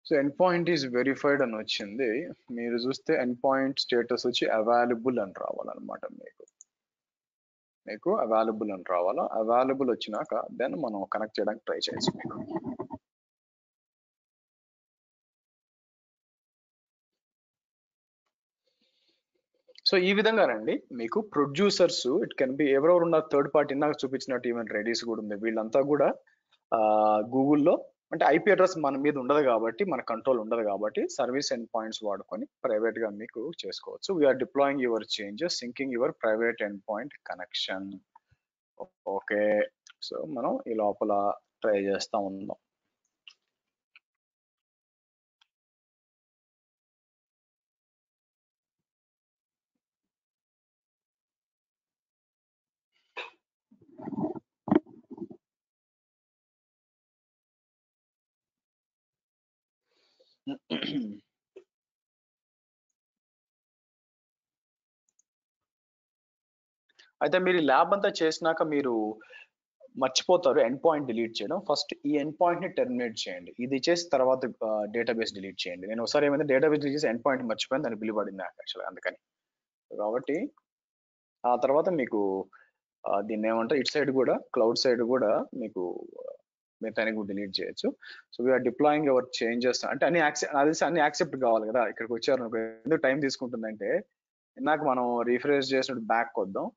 so end point is verified అని వచ్చింది. మీరు చూస్తే ఎండ్ పాయింట్ స్టేటస్ వచ్చి అవైలబుల్ అని రావాలన్నమాట మీకు. మీకు అవైలబుల్ అని రావాలా. అవైలబుల్ వచ్చినాక దెన్ మనం కనెక్ట్ చేయడానికి ట్రై చేయొచ్చు మీకు. సో ఈ విధంగా రండి మీకు ప్రొడ్యూసర్స్, ఇట్ కెన్ బి ఎవరెవరు ఉన్న థర్డ్ పార్టీ, నాకు చూపించినట్టు ఈవెన్ రెడీస్ కూడా ఉంది. వీళ్ళంతా కూడా గూగుల్లో అంటే ఐపీ అడ్రస్ మన మీద ఉండదు కాబట్టి, మన కంట్రోల్ ఉండదు కాబట్టి, సర్వీస్ ఎండ్ పాయింట్స్ వాడుకొని ప్రైవేట్ గా మీకు చేసుకోవచ్చు. We're deploying your changes, syncing your private end point connection. Okay, so మనం ఈ లోపల ట్రై చేస్తా ఉన్నాం. అయితే మీరు ల్యాబ్ అంతా చేసినాక మీరు మర్చిపోతారు ఎండ్ పాయింట్ డిలీట్ చేయడం. ఫస్ట్ ఈ ఎండ్ పాయింట్ ని టెర్మినేట్ చేయండి. ఇది చేసి తర్వాత డేటాబేస్ డిలీట్ చేయండి. నేను ఒకసారి ఏమైంది, డేటాబేస్ డిలీట్ చేసి ఎండ్ పాయింట్ మర్చిపోయాను, దానికి బిల్ పడింది నాకు యాక్చువల్గా అందుకని. కాబట్టి ఆ తర్వాత మీకు దీన్ని ఏమంటారు, ఇటు సైడ్ కూడా క్లౌడ్ సైడ్ కూడా మీకు మిగతాని కూడా డిలీట్ చేయొచ్చు. So we're deploying our changes అంటే అన్ని అన్ని యాక్సెప్ట్ కావాలి కదా. ఇక్కడికి వచ్చారు ఎందుకు టైం తీసుకుంటుందంటే, ఇందాక మనం రీఫ్రెష్ చేసినట్టు బ్యాక్ వద్దాం,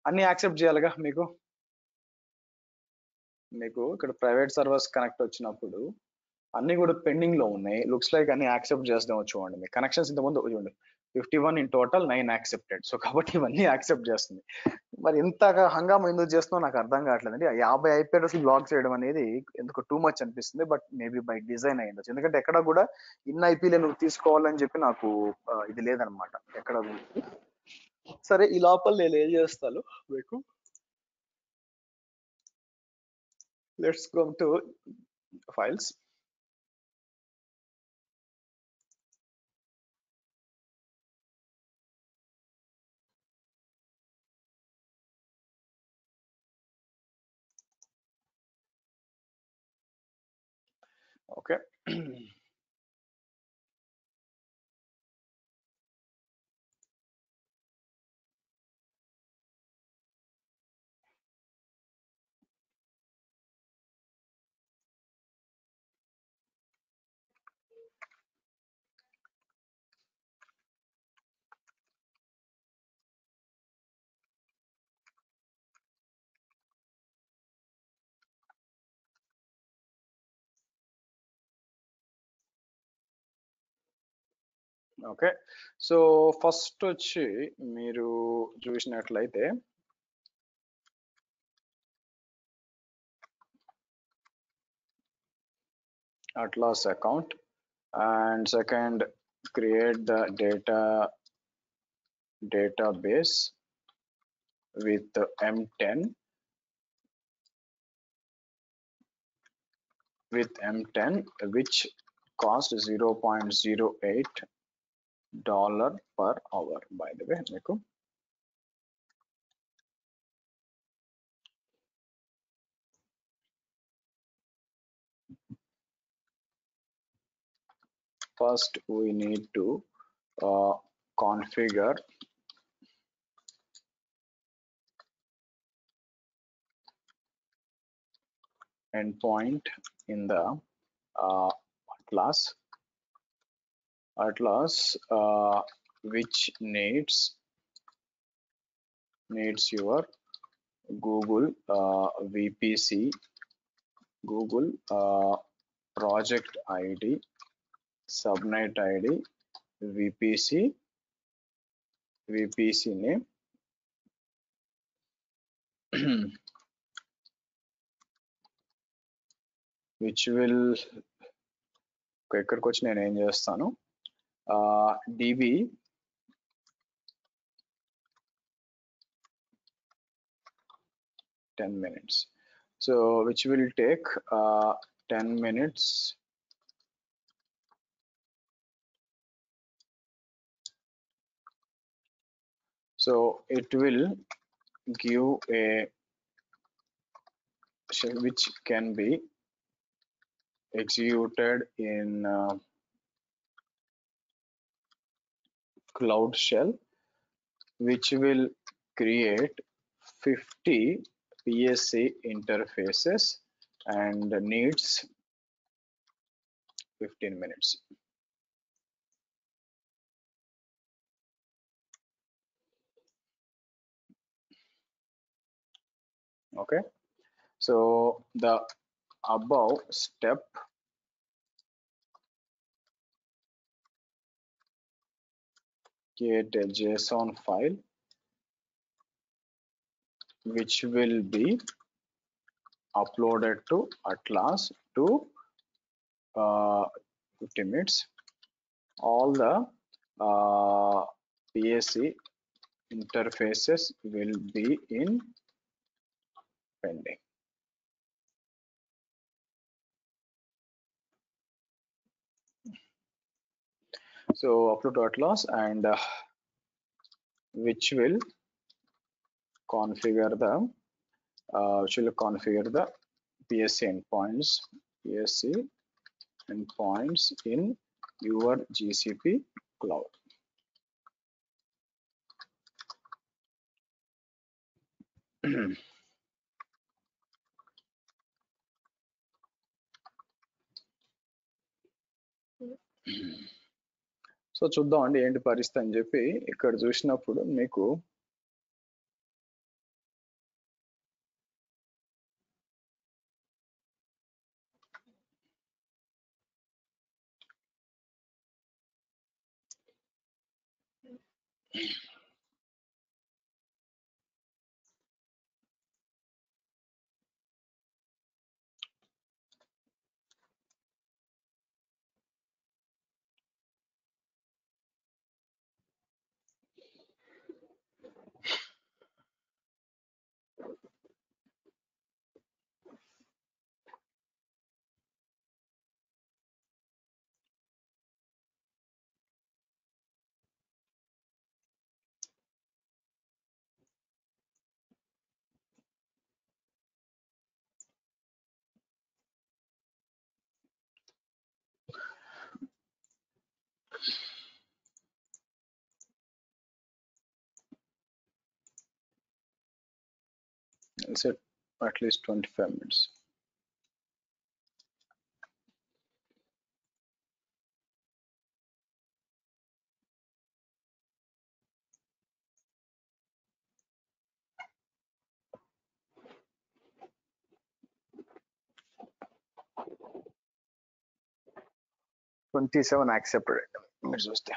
అన్ని యాక్సెప్ట్ చేయాలిగా మీకు. మీకు ఇక్కడ ప్రైవేట్ సర్వర్స్ కనెక్ట్ వచ్చినప్పుడు అన్ని కూడా పెండింగ్ లో ఉన్నాయి. లుక్స్ లైక్ అన్ని యాక్సెప్ట్ చేద్దాం చూడండి. మీ కనెక్షన్స్ ఇంతకుముందు చూడండి 51 ఇన్ టోటల్, 9 యాక్సెప్టెడ్. సో కాబట్టి ఇవన్నీ యాక్సెప్ట్ చేస్తుంది. మరి ఇంతగా హంగామా ఎందుకు చేస్తున్నావు నాకు అర్థం కావట్లేదు అండి. 50 ఐపీ అడ్రస్ బ్లాక్ చేయడం అనేది ఎందుకు టూ మచ్ అనిపిస్తుంది. బట్ మేబీ బై డిజైన్ అయ్యింది, ఎందుకంటే ఎక్కడ కూడా ఇన్ ఐపీలే నువ్వు తీసుకోవాలని చెప్పి నాకు ఇది లేదనమాట ఎక్కడ. సరే, ఈ లోపల నేను ఏం చేస్తాను మీకు, let's go to files. Okay, okay. So first వచ్చి మీరు చూసినట్లయితే atlas account, and second create the database, with M10 which cost $0.08 per hour. By the way, మీకు first we need to configure endpoint in the Atlas which needs your Google VPC, Google project ID, subnet ID, VPC name which will ఇక్కడికి వచ్చి నేను ఏం చేస్తాను DB minutes, so which will take 10 minutes so it will give a shell which can be executed in Cloud Shell, which will create 50 PSC interfaces and needs 15 minutes. Okay, so the above step create a JSON file which will be uploaded to Atlas to 50 minutes. All the PSC interfaces will be in pending. So upload to Atlas and which will configure the PSC endpoints in your GCP cloud. So చూద్దాం అండి ఏంటి పరిస్థితి అని చెప్పి ఇక్కడ చూసినప్పుడు మీకు I'll set at least 25 minutes. $27 accepted. మీరు చూస్తే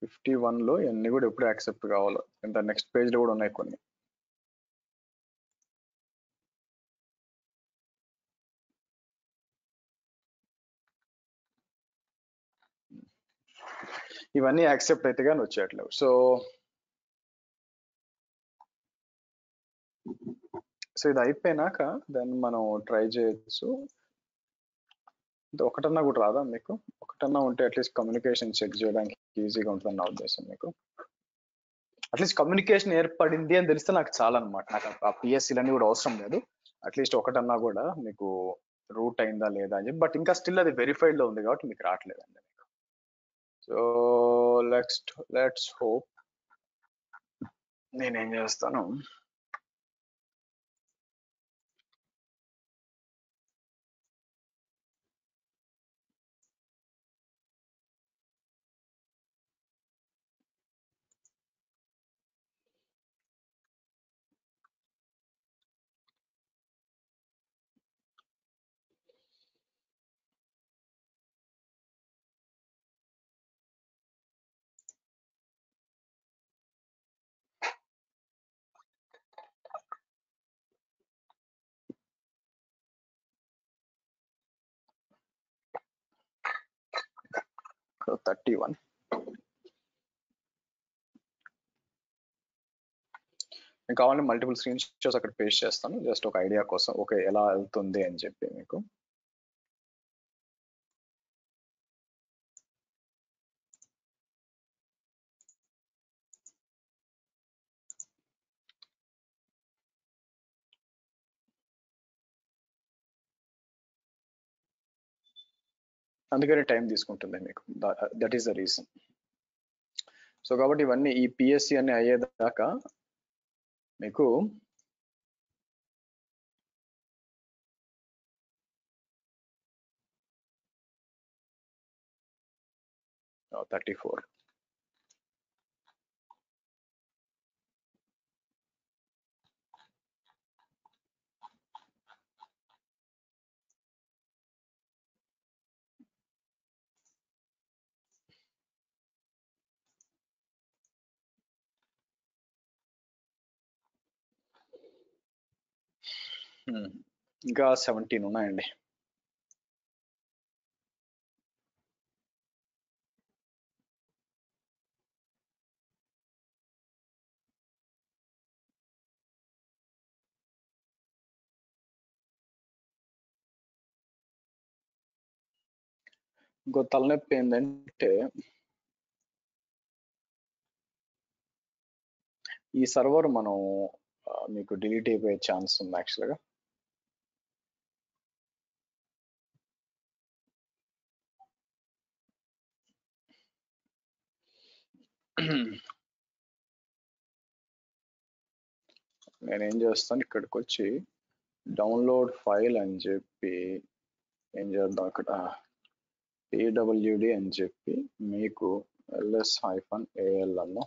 $51 ఎన్ని కూడా ఎప్పుడు యాక్సెప్ట్ కావాలో ఇంత నెక్స్ట్ పేజ్ లో కూడా ఉన్నాయి కొన్ని. ఇవన్నీ యాక్సెప్ట్ అయితే కానీ వచ్చేయట్లేవు. సో ఇది అయిపోయినాక దెన్ మనం ట్రై చేయొచ్చు. ఒకటన్నా కూడా రాదా మీకు? ఒకటన్నా ఉంటే అట్లీస్ట్ కమ్యూనికేషన్ చెక్ చేయడానికి ఈజీగా ఉంటుంది నా ఉద్దేశం. మీకు అట్లీస్ట్ కమ్యూనికేషన్ ఏర్పడింది అని తెలిస్తే నాకు చాలా అనమాట. నాకు ఆ పిఎస్సీలన్నీ కూడా అవసరం లేదు. అట్లీస్ట్ ఒకటన్నా కూడా మీకు రూట్ అయిందా లేదా అని చెప్పి. బట్ ఇంకా స్టిల్ అది వెరిఫైడ్ లో ఉంది కాబట్టి మీకు రావట్లేదండి మీకు. So let's hope. నేనేం చేస్తాను, సో 31 మీకు కావాలంటే మల్టిపుల్ స్క్రీన్ షాట్స్ అక్కడ పేస్ట్ చేస్తాను, జస్ట్ ఒక ఐడియా కోసం. ఓకే, ఎలా వెళ్తుంది అని చెప్పి మీకు. అందుకని టైం తీసుకుంటుంది మీకు, that is the reason. So కాబట్టి ఇవన్నీ ఈ పిఎస్సి అన్ని అయ్యేదాకా మీకు 34. ఇంకా 17 ఉన్నాయండి. ఇంకో తలనొప్పి ఏంటంటే, ఈ సర్వర్ మనం మీకు డిలీట్ అయిపోయే ఛాన్స్ ఉంది యాక్చువల్గా. నేనేం చేస్తాను, ఇక్కడికి వచ్చి డౌన్లోడ్ ఫైల్ అని చెప్పి ఏం చేద్దాం, ఇక్కడ pwd అని చెప్పి మీకు ls-al అన్నా.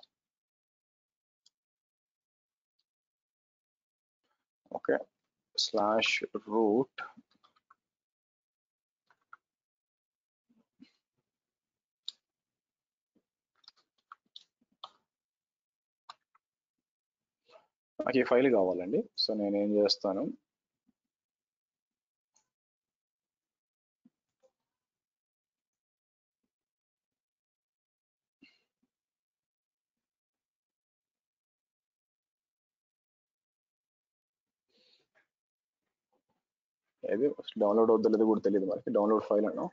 ఓకే, /root నాకు ఈ ఫైల్ కావాలండి. సో నేనేం చేస్తాను, ఏది డౌన్లోడ్ అవుతుందో కూడా తెలియదు మనకి. డౌన్లోడ్ ఫైల్ అన్నా.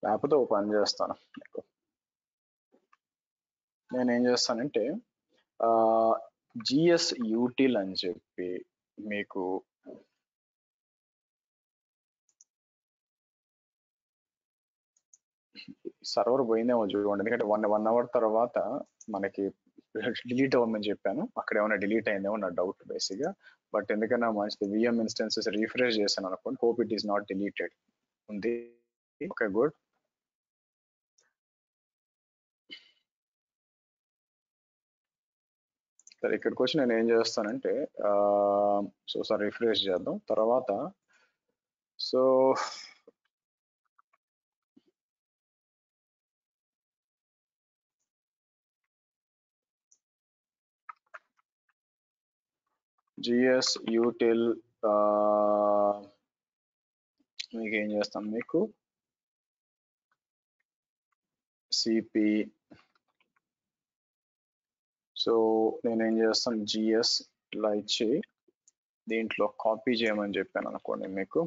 లేకపోతే ఒక పని చేస్తాను, నేనేం చేస్తానంటే జిఎస్ యూటిల్ అని చెప్పి మీకు సర్వర్ పోయిందేమో చూడండి. ఎందుకంటే 1 అవర్ తర్వాత మనకి డిలీట్ అవ్వమని చెప్పాను. అక్కడ ఏమైనా డిలీట్ అయిందేమో నా డౌట్ బేసిక్గా. బట్ ఎందుకన్నా మంచిది, విఎం ఇన్స్టెన్సెస్ రీఫ్రెష్ చేశాను అనుకోండి. Hope it is not deleted ఉంది. Okay, good. సరే, ఇక్కడికి వచ్చి నేను ఏం చేస్తానంటే సారీ రిఫ్రెష్ చేద్దాం తర్వాత. సో gs util మీకు ఏం చేస్తాం మీకు cp సో నేనేం చేస్తాను gs ఇలా ఇచ్చి దీంట్లో కాపీ చేయమని చెప్పాను అనుకోండి మీకు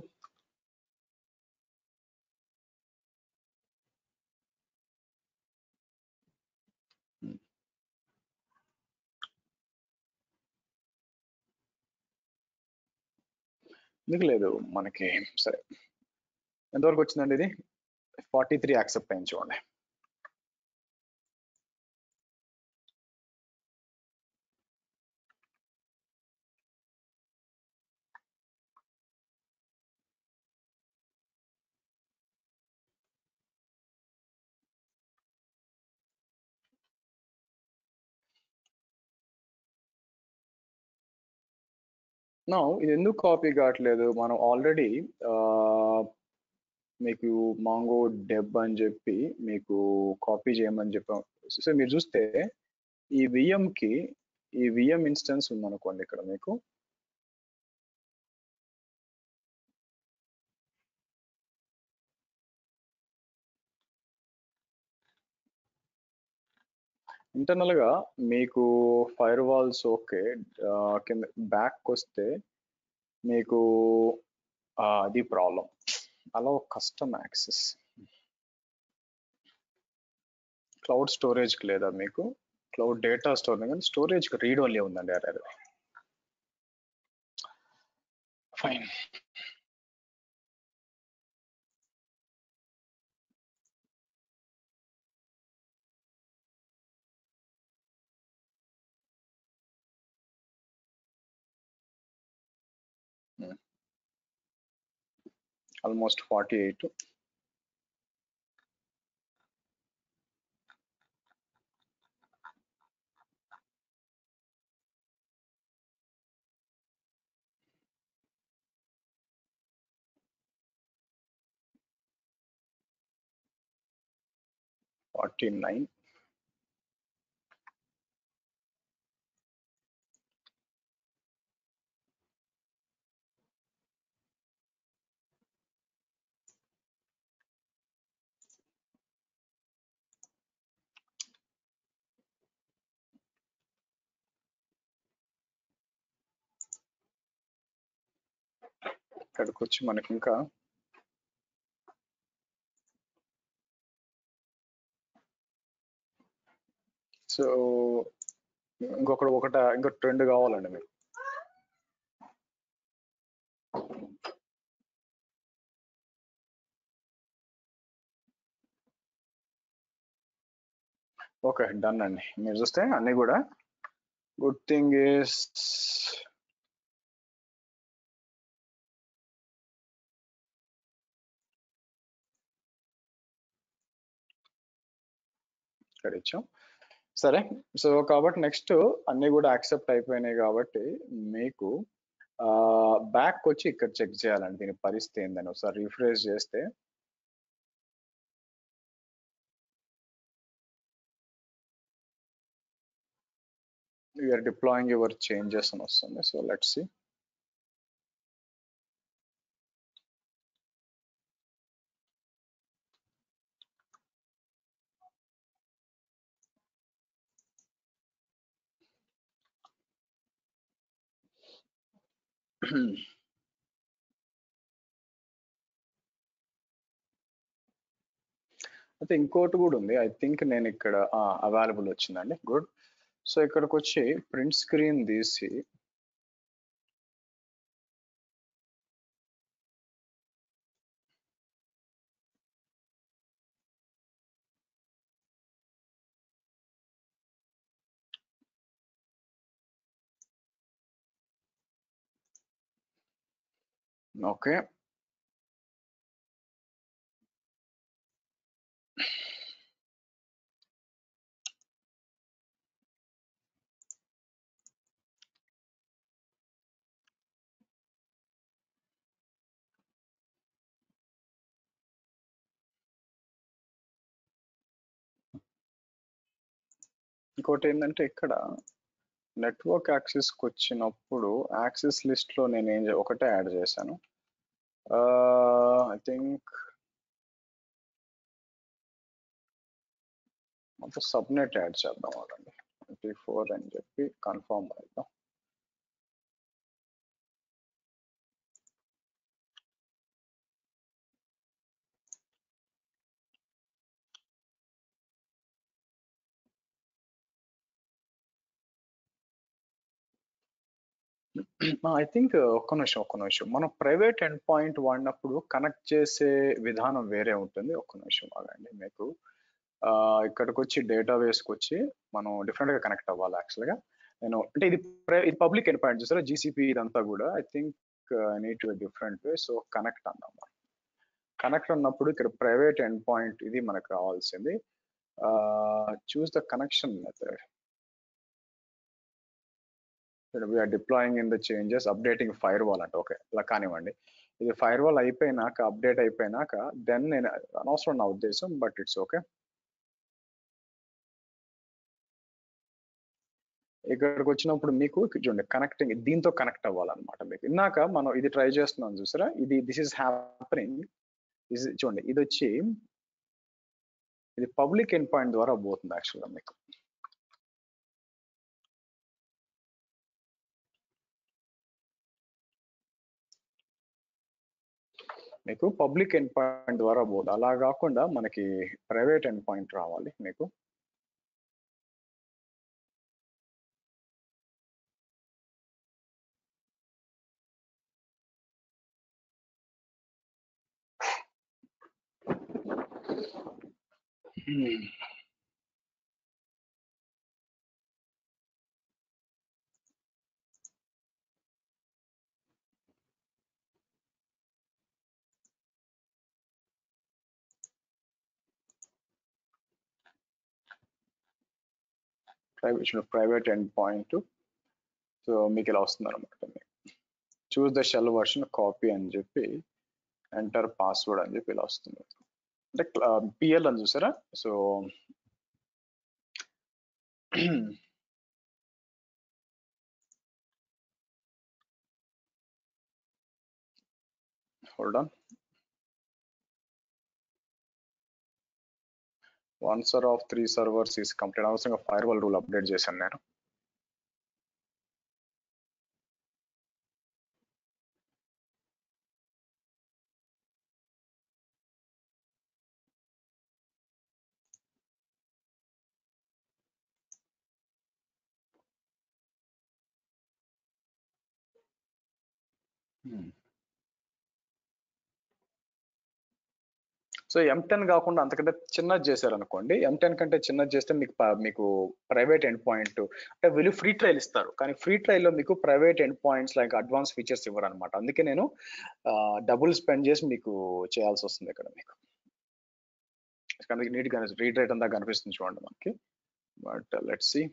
ఎందుకు లేదు మనకి సరే ఎంతవరకు వచ్చిందండి ఇది 43 యాక్సెప్ట్ అయింది చూడండి నో ఇది ఎందుకు కాపీ కావట్లేదు మనం ఆల్రెడీ మీకు మాంగో డెబ్ అని చెప్పి మీకు కాపీ చేయమని చెప్పాం సో మీరు చూస్తే ఈ విఎం కి ఈ విఎం ఇన్స్టెన్స్ ఉందనుకోండి ఇక్కడ మీకు ఇంటర్నల్ గా మీకు ఫైర్ వాల్స్ ఓకే కింద బ్యాక్ వస్తే మీకు అది ప్రాబ్లం అలా కస్టమ్ యాక్సెస్ క్లౌడ్ స్టోరేజ్ కి లేదా మీకు క్లౌడ్ డేటా స్టోరేజ్ కానీ స్టోరేజ్ కి రీడ్ ఓన్లీ ఉందండి అరే ఫైన్ ఆల్మోస్ట్ 48 49 ఇక్కడికి వచ్చి మనకి ఇంకా సో ఇంకో ట్రెండ్ కావాలండి మీకు ఓకే డన్ అండి మీరు చూస్తే అన్ని కూడా గుడ్ థింగ్ ఇస్ ఇక్కడ ఇచ్చాం సరే సో కాబట్టి నెక్స్ట్ అన్ని కూడా యాక్సెప్ట్ అయిపోయినాయి కాబట్టి మీకు బ్యాక్ వచ్చి ఇక్కడ చెక్ చేయాలండి దీని పరిస్థితి ఏందని ఒకసారి రిఫ్రెష్ చేస్తే యూఆర్ డిప్లాయింగ్ యువర్ చేంజెస్ అని వస్తుంది సో లెట్స్ సి అయితే ఇంకోటి కూడా ఉంది ఐ థింక్ నేను ఇక్కడ అవైలబుల్ వచ్చిందండి గుడ్ సో ఇక్కడికి వచ్చి ప్రింట్ స్క్రీన్ తీసి ఓకే ఇంకోటి ఏంటంటే ఇక్కడ నెట్వర్క్ యాక్సెస్కి వచ్చినప్పుడు యాక్సెస్ లిస్ట్లో నేను ఒకటే యాడ్ చేశాను. ఐ థింక్ మొత్తం సబ్నెట్ యాడ్ చేద్దాం అదండి. 24 అని చెప్పి కన్ఫర్మ్ అవుతాం. ఐ థింక్ ఒక్క నిమిషం మనం ప్రైవేట్ ఎండ్ పాయింట్ వాడినప్పుడు కనెక్ట్ చేసే విధానం వేరే ఉంటుంది. ఒక్క నిమిషం ఆగండి. మీకు ఇక్కడికి వచ్చి డేటాబేస్కి వచ్చి మనం డిఫరెంట్గా కనెక్ట్ అవ్వాలి. యాక్చువల్గా నేను అంటే ఇది పబ్లిక్ ఎండ్ పాయింట్ చూసారా, జీసీపీ ఇదంతా కూడా. I think need to different way. So connect అన్నాం. కనెక్ట్ అన్నప్పుడు ఇక్కడ ప్రైవేట్ ఎండ్ పాయింట్ ఇది మనకు కావాల్సింది. Choose the connection method. We're deploying in the changes, updating firewall అంటే ఓకే ఇలా కానివ్వండి. ఇది ఫైర్ వాల్ అయిపోయినాక, అప్డేట్ అయిపోయినాక దెన్ నేను అనవసరం నా ఉద్దేశం, బట్ ఇట్స్ ఓకే. ఇక్కడికి వచ్చినప్పుడు మీకు చూడండి కనెక్టింగ్ దీంతో కనెక్ట్ అవ్వాలన్నమాట. మీకు ఇందాక మనం ఇది ట్రై చేస్తున్నాం చూసారా, ఇది దిస్ ఈస్ హ్యాపనింగ్. చూడండి ఇది వచ్చి ఇది పబ్లిక్ ఎండ్ పాయింట్ ద్వారా పోతుంది యాక్చువల్గా. మీకు పబ్లిక్ ఎండ్ పాయింట్ ద్వారా పోదు. అలా కాకుండా మనకి ప్రైవేట్ ఎండ్ పాయింట్ రావాలి. మీకు ప్రైవేట్ ఎండ్ పాయింట్. సో మీకు ఇలా వస్తుంది అనమాట. Choose the shell version, copy అని చెప్పి ఎంటర్ పాస్వర్డ్ అని చెప్పి ఇలా వస్తుంది. అంటే పిఎల్ అని చూసారా. So hold on. 1 server of 3 servers is complete. అవసరంగా ఫైర్ వాల్ రూల్ అప్డేట్ చేశాను నేను. సో M10 కాకుండా అంతకంటే చిన్నది చేశారు అనుకోండి. M10 కంటే చిన్నది చేస్తే మీకు ప్రైవేట్ ఎండ్ పాయింట్ అంటే వీళ్ళు ఫ్రీ ట్రయల్ ఇస్తారు, కానీ ఫ్రీ ట్రయల్ లో మీకు private end points like advance features ఇవ్వరు అనమాట. అందుకే నేను డబుల్ స్పెండ్ చేసి మీకు చేయాల్సి వస్తుంది ఇక్కడ. మీకు నీట్ గా రీడ్ రైట్ అంతా కనిపిస్తుంది చూడండి మనకి. But let's see.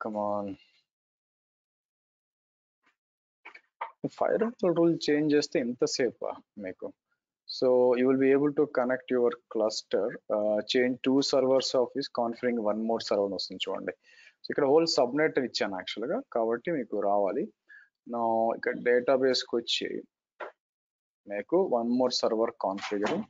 Come on. Fire rule change చేస్తే ఎంతసేపు మీకు? So you will be able to connect your cluster, change 2 servers of is configuring 1 more server వస్తుంది చూడండి. సో ఇక్కడ హోల్ సబ్నెట్ ఇచ్చాను యాక్చువల్గా, కాబట్టి మీకు రావాలి. నా ఇక్కడ డేటాబేస్కి వచ్చి మీకు 1 more server కాన్ఫిగరింగ్.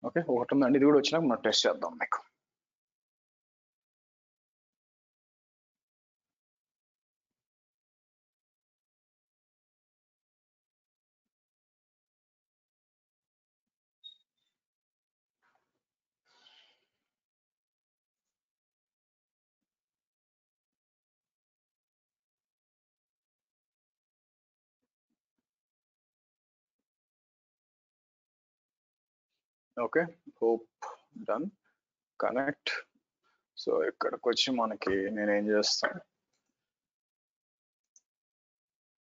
ఓకే, ఒకటి ఉందండి, ఇది కూడా వచ్చినాక మనం టెస్ట్ చేద్దాం మీకు. Okay, hope done connect. So ఇక్కడికి వచ్చి మనకి నేనేం చేస్తాను,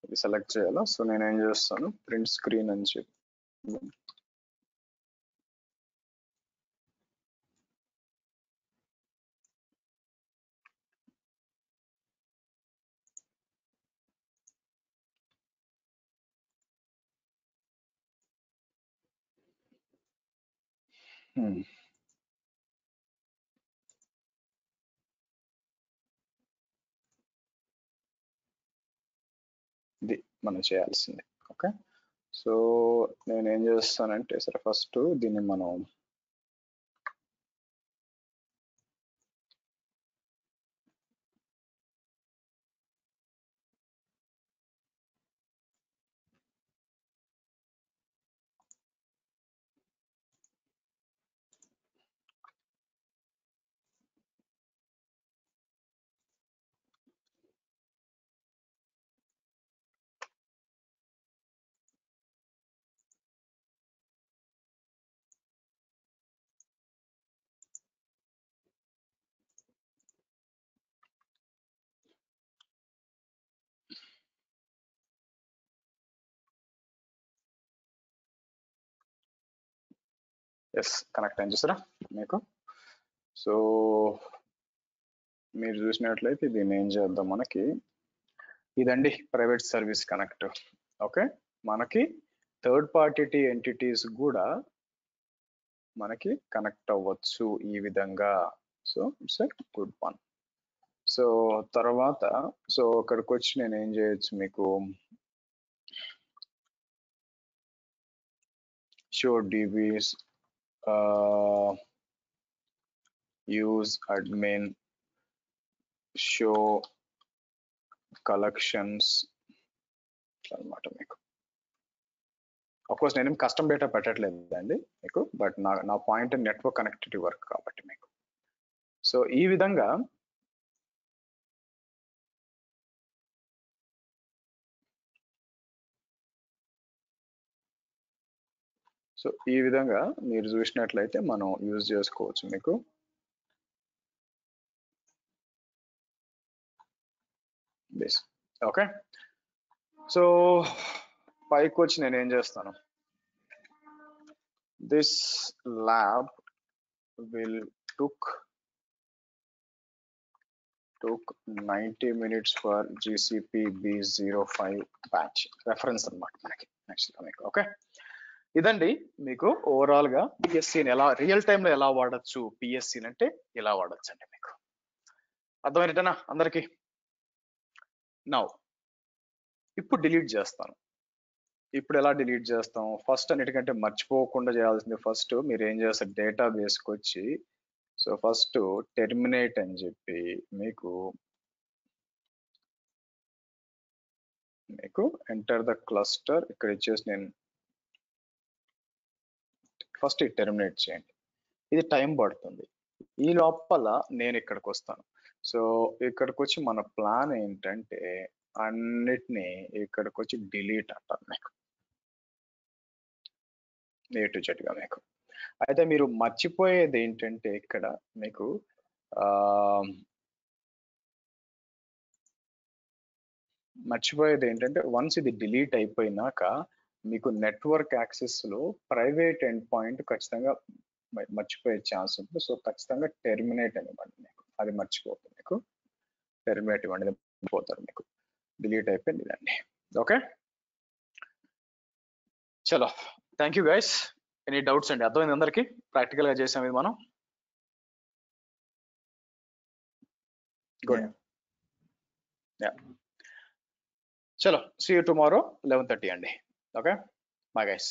ఇది సెలెక్ట్ చేయాలా. సో నేనేం చేస్తాను, ప్రింట్ స్క్రీన్ అని చెప్పి ఇది మనం చేయాల్సింది. ఓకే, సో నేనేం చేస్తానంటే సరే ఫస్ట్ దీన్ని మనం ఎస్ కనెక్ట్ అయింది చూసారా మీకు. సో మీరు చూసినట్లయితే దీన్ని ఏం చేద్దాం, మనకి ఇదండి ప్రైవేట్ సర్వీస్ కనెక్ట్. ఓకే, మనకి థర్డ్ పార్టీ ఎంటిటీస్ కూడా మనకి కనెక్ట్ అవ్వచ్చు ఈ విధంగా. So it's a good one. So తర్వాత సో ఇక్కడికి వచ్చి నేను ఏం చేయొచ్చు, మీకు show DBs use admin show collections అన్నమాట మీకు. కోర్స్ నేను కస్టమ్ డేటా పెట్టట్లేదు అండి మీకు, బట్ నా పాయింట్ నెట్వర్క్ కనెక్టివిటీ వర్క్ కాబట్టి మీకు. సో ఈ విధంగా మీరు చూసినట్లయితే మనం యూజ్ చేసుకోవచ్చు మీకు. దిస్ ఓకే, సో పైకి వచ్చి నేను ఏం చేస్తాను, this lab will took 90 minutes for GCP B05 batch reference అన్నమాట మనకి యాక్చువల్గా మీకు. ఓకే, ఇదండి మీకు ఓవరాల్ గా పిఎస్సిని ఎలా రియల్ టైమ్ లో ఎలా వాడచ్చు, పిఎస్సి అంటే ఎలా వాడచ్చు అండి మీకు. అర్థమైనట్టేనా అందరికి? నౌ ఇప్పుడు డిలీట్ చేస్తాను. ఇప్పుడు ఎలా డిలీట్ చేస్తాం, ఫస్ట్ అన్నిటికంటే మర్చిపోకుండా చేయాల్సింది, ఫస్ట్ మీరు ఏం చేస్తారు, డేటాబేస్కి వచ్చి సో ఫస్ట్ టెర్మినేట్ అని చెప్పి మీకు ఎంటర్ ద క్లస్టర్ ఇక్కడ ఇచ్చేసి నేను ఫస్ట్ ఇది టెర్మినేట్ చేయండి. ఇది టైం పడుతుంది. ఈ లోపల నేను ఇక్కడికి వస్తాను. సో ఇక్కడికి వచ్చి మన ప్లాన్ ఏంటంటే అన్నిటినీ ఇక్కడికి వచ్చి డిలీట్ అంటారు మీకు, ఏ టు జెడ్ గా మీకు. అయితే మీరు మర్చిపోయేది ఏంటంటే ఇక్కడ మీకు వన్స్ ఇది డిలీట్ అయిపోయినాక మీకు నెట్వర్క్ యాక్సెస్ లో ప్రైవేట్ ఎండ్ పాయింట్ ఖచ్చితంగా మర్చిపోయే ఛాన్స్ ఉంటుంది. సో ఖచ్చితంగా టెర్మినేట్ అనివ్వండి మీకు, అది మర్చిపోతుంది మీకు, టెర్మినేట్ ఇవ్వండి పోతారు మీకు. డిలీట్ అయిపోయింది ఇదండి. ఓకే, చలో thank you guys. Any doubts అండి? అర్థమైంది అందరికి? ప్రాక్టికల్ గా చేసాం ఇది మనం. గుడ్. యా, చలో, సీ యూ టుమారో 11:30 అండి. Okay, bye guys.